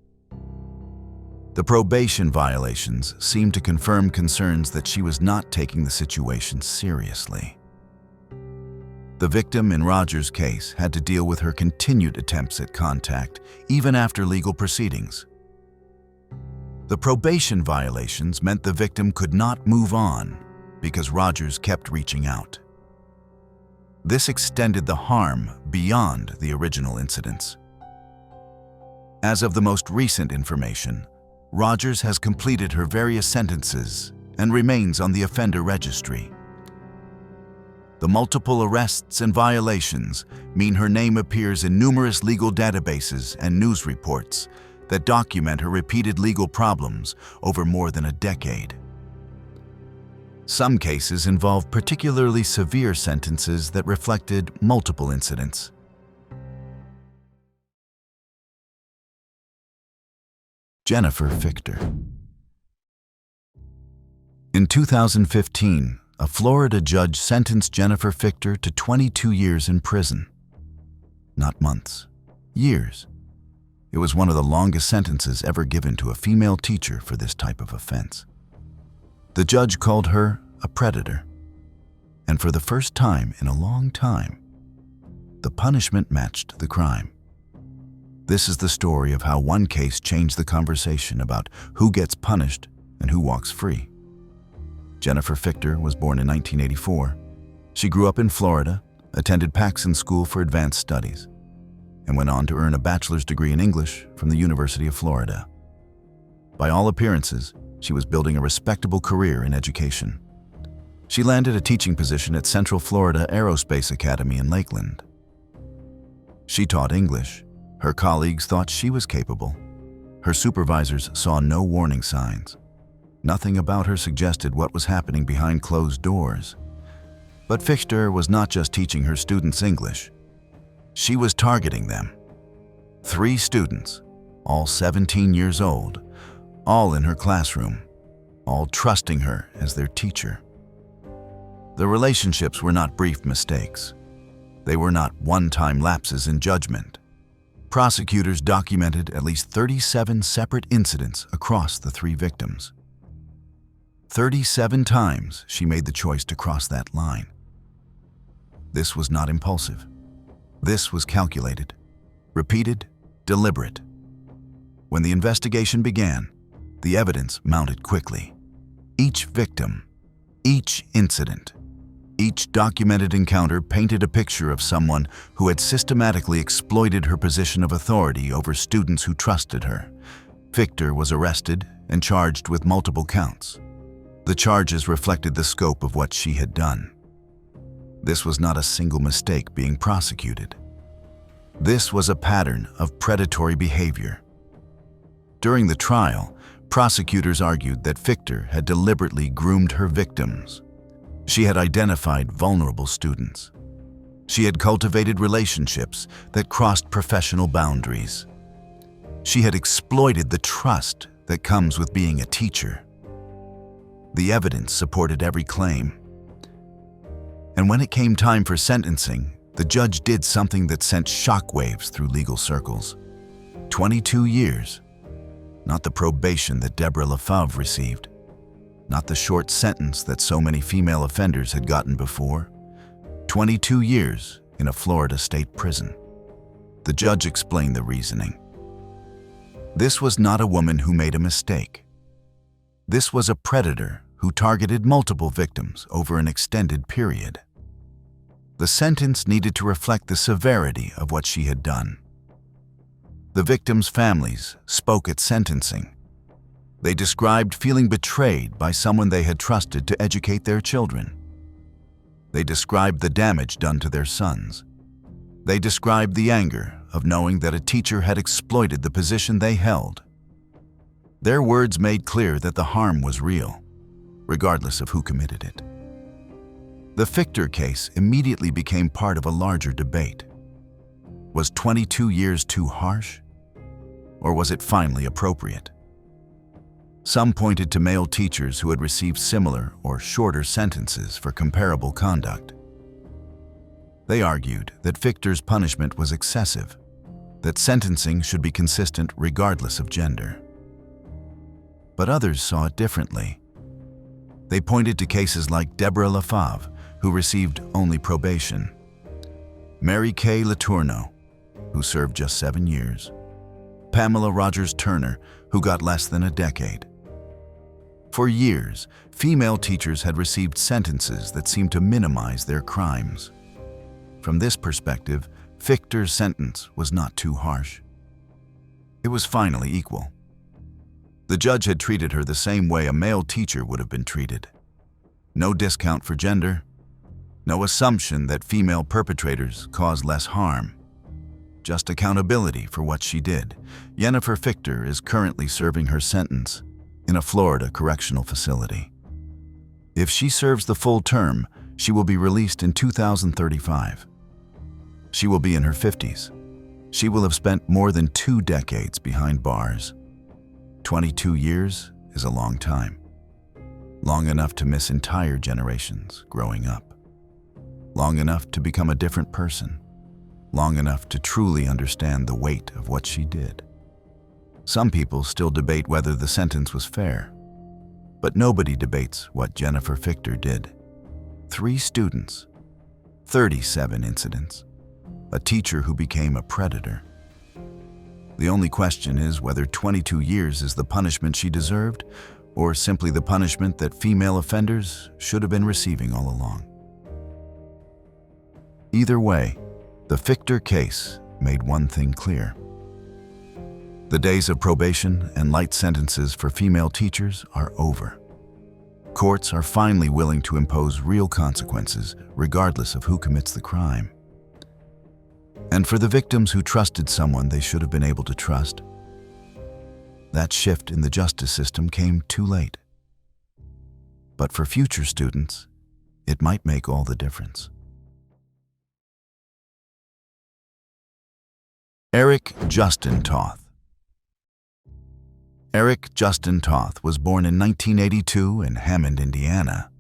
The probation violations seemed to confirm concerns that she was not taking the situation seriously. The victim in Rogers' case had to deal with her continued attempts at contact even after legal proceedings. The probation violations meant the victim could not move on because Rogers kept reaching out. This extended the harm beyond the original incidents. As of the most recent information, Rogers has completed her various sentences and remains on the offender registry. The multiple arrests and violations mean her name appears in numerous legal databases and news reports that document her repeated legal problems over more than a decade. Some cases involve particularly severe sentences that reflected multiple incidents. Jennifer Fichter. In 2015, a Florida judge sentenced Jennifer Fichter to 22 years in prison. Not months, years. It was one of the longest sentences ever given to a female teacher for this type of offense. The judge called her a predator, and for the first time in a long time, the punishment matched the crime. This is the story of how one case changed the conversation about who gets punished and who walks free. Jennifer Fichter was born in 1984. She grew up in Florida, attended Paxson School for Advanced Studies, and went on to earn a bachelor's degree in English from the University of Florida. By all appearances, she was building a respectable career in education. She landed a teaching position at Central Florida Aerospace Academy in Lakeland. She taught English. Her colleagues thought she was capable. Her supervisors saw no warning signs. Nothing about her suggested what was happening behind closed doors. But Fichter was not just teaching her students English. She was targeting them. 3 students, all 17 years old, all in her classroom, all trusting her as their teacher. The relationships were not brief mistakes. They were not one-time lapses in judgment. Prosecutors documented at least 37 separate incidents across the 3 victims. 37 times she made the choice to cross that line. This was not impulsive. This was calculated, repeated, deliberate. When the investigation began, the evidence mounted quickly. Each victim, each incident, each documented encounter painted a picture of someone who had systematically exploited her position of authority over students who trusted her. Fichter was arrested and charged with multiple counts. The charges reflected the scope of what she had done. This was not a single mistake being prosecuted. This was a pattern of predatory behavior. During the trial, Prosecutors argued that Fichter had deliberately groomed her victims. She had identified vulnerable students. She had cultivated relationships that crossed professional boundaries. She had exploited the trust that comes with being a teacher. The evidence supported every claim. And when it came time for sentencing, the judge did something that sent shockwaves through legal circles. 22 years. Not the probation that Deborah Lefebvre received. Not the short sentence that so many female offenders had gotten before. 22 years in a Florida state prison. The judge explained the reasoning. This was not a woman who made a mistake. This was a predator who targeted multiple victims over an extended period. The sentence needed to reflect the severity of what she had done. The victims' families spoke at sentencing. They described feeling betrayed by someone they had trusted to educate their children. They described the damage done to their sons. They described the anger of knowing that a teacher had exploited the position they held. Their words made clear that the harm was real, regardless of who committed it. The Fichter case immediately became part of a larger debate. Was 22 years too harsh? Or was it finally appropriate? Some pointed to male teachers who had received similar or shorter sentences for comparable conduct. They argued that Fichter's punishment was excessive, that sentencing should be consistent regardless of gender. But others saw it differently. They pointed to cases like Deborah Lefebvre, who received only probation, Mary Kay Letourneau, who served just 7 years, Pamela Rogers Turner, who got less than a decade. For years, female teachers had received sentences that seemed to minimize their crimes. From this perspective, Fichter's sentence was not too harsh. It was finally equal. The judge had treated her the same way a male teacher would have been treated. No discount for gender, no assumption that female perpetrators cause less harm. Just accountability for what she did. Jennifer Fichter is currently serving her sentence in a Florida correctional facility. If she serves the full term, she will be released in 2035. She will be in her 50s. She will have spent more than 2 decades behind bars. 22 years is a long time. Long enough to miss entire generations growing up. Long enough to become a different person. Long enough to truly understand the weight of what she did. Some people still debate whether the sentence was fair, but nobody debates what Jennifer Fichter did. 3 students, 37 incidents, a teacher who became a predator. The only question is whether 22 years is the punishment she deserved, or simply the punishment that female offenders should have been receiving all along. Either way, the Fichter case made one thing clear. The days of probation and light sentences for female teachers are over. Courts are finally willing to impose real consequences, regardless of who commits the crime. And for the victims who trusted someone they should have been able to trust, that shift in the justice system came too late. But for future students, it might make all the difference. Eric Justin Toth. Eric Justin Toth was born in 1982 in Hammond, Indiana.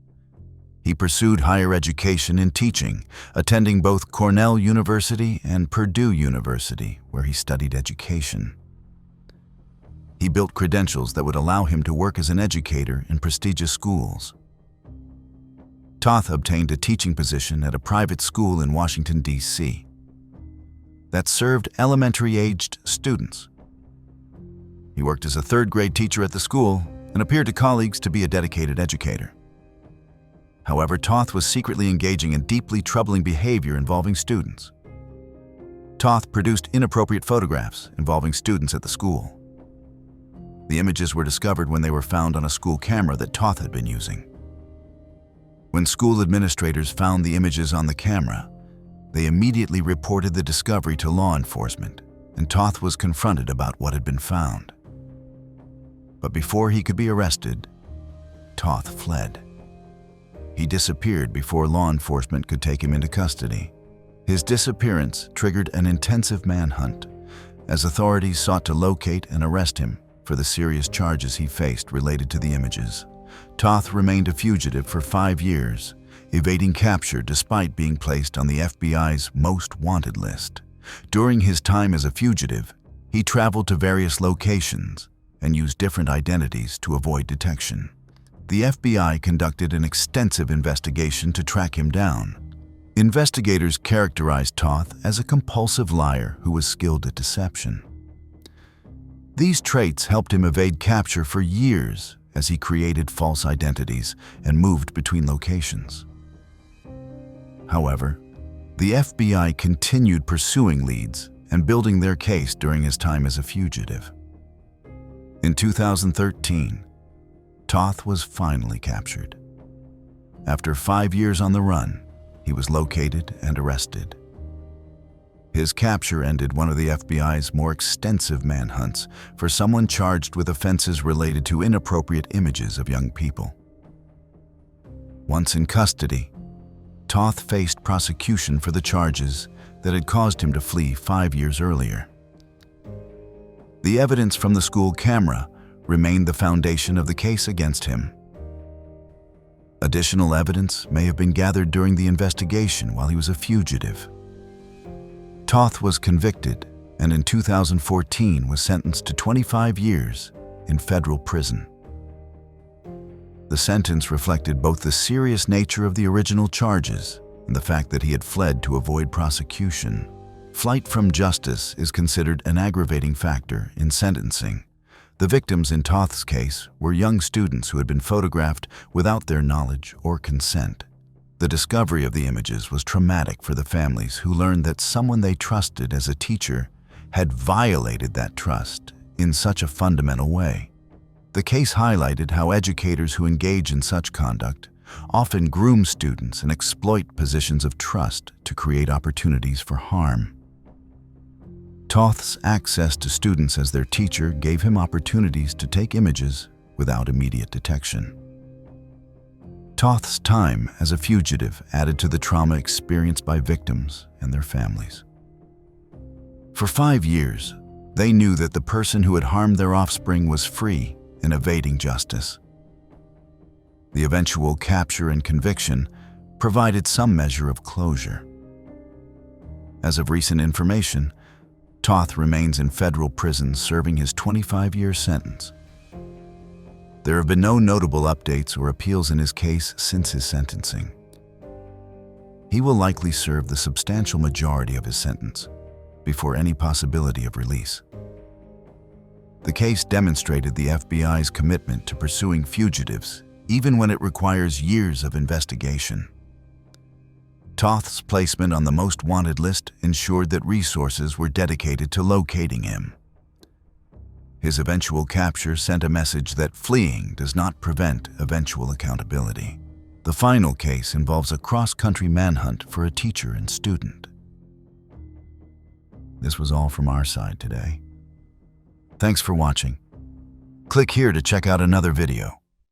He pursued higher education in teaching, attending both Cornell University and Purdue University, where he studied education. He built credentials that would allow him to work as an educator in prestigious schools. Toth obtained a teaching position at a private school in Washington, D.C. that served elementary-aged students. He worked as a 3rd-grade teacher at the school and appeared to colleagues to be a dedicated educator. However, Toth was secretly engaging in deeply troubling behavior involving students. Toth produced inappropriate photographs involving students at the school. The images were discovered when they were found on a school camera that Toth had been using. When school administrators found the images on the camera, they immediately reported the discovery to law enforcement, and Toth was confronted about what had been found. But before he could be arrested, Toth fled. He disappeared before law enforcement could take him into custody. His disappearance triggered an intensive manhunt as authorities sought to locate and arrest him for the serious charges he faced related to the images. Toth remained a fugitive for 5 years, evading capture despite being placed on the FBI's most wanted list. During his time as a fugitive, he traveled to various locations and used different identities to avoid detection. The FBI conducted an extensive investigation to track him down. Investigators characterized Toth as a compulsive liar who was skilled at deception. These traits helped him evade capture for years as he created false identities and moved between locations. However, the FBI continued pursuing leads and building their case during his time as a fugitive. In 2013, Toth was finally captured. After 5 years on the run, he was located and arrested. His capture ended one of the FBI's more extensive manhunts for someone charged with offenses related to inappropriate images of young people. Once in custody, Toth faced prosecution for the charges that had caused him to flee 5 years earlier. The evidence from the school camera remained the foundation of the case against him. Additional evidence may have been gathered during the investigation while he was a fugitive. Toth was convicted and in 2014 was sentenced to 25 years in federal prison. The sentence reflected both the serious nature of the original charges and the fact that he had fled to avoid prosecution. Flight from justice is considered an aggravating factor in sentencing. The victims in Toth's case were young students who had been photographed without their knowledge or consent. The discovery of the images was traumatic for the families who learned that someone they trusted as a teacher had violated that trust in such a fundamental way. The case highlighted how educators who engage in such conduct often groom students and exploit positions of trust to create opportunities for harm. Toth's access to students as their teacher gave him opportunities to take images without immediate detection. Toth's time as a fugitive added to the trauma experienced by victims and their families. For 5 years, they knew that the person who had harmed their offspring was free and evading justice. The eventual capture and conviction provided some measure of closure. As of recent information, Toth remains in federal prison serving his 25-year sentence. There have been no notable updates or appeals in his case since his sentencing. He will likely serve the substantial majority of his sentence before any possibility of release. The case demonstrated the FBI's commitment to pursuing fugitives, even when it requires years of investigation. Toth's placement on the most wanted list ensured that resources were dedicated to locating him. His eventual capture sent a message that fleeing does not prevent eventual accountability. The final case involves a cross-country manhunt for a teacher and student. This was all from our side today. Thanks for watching. Click here to check out another video.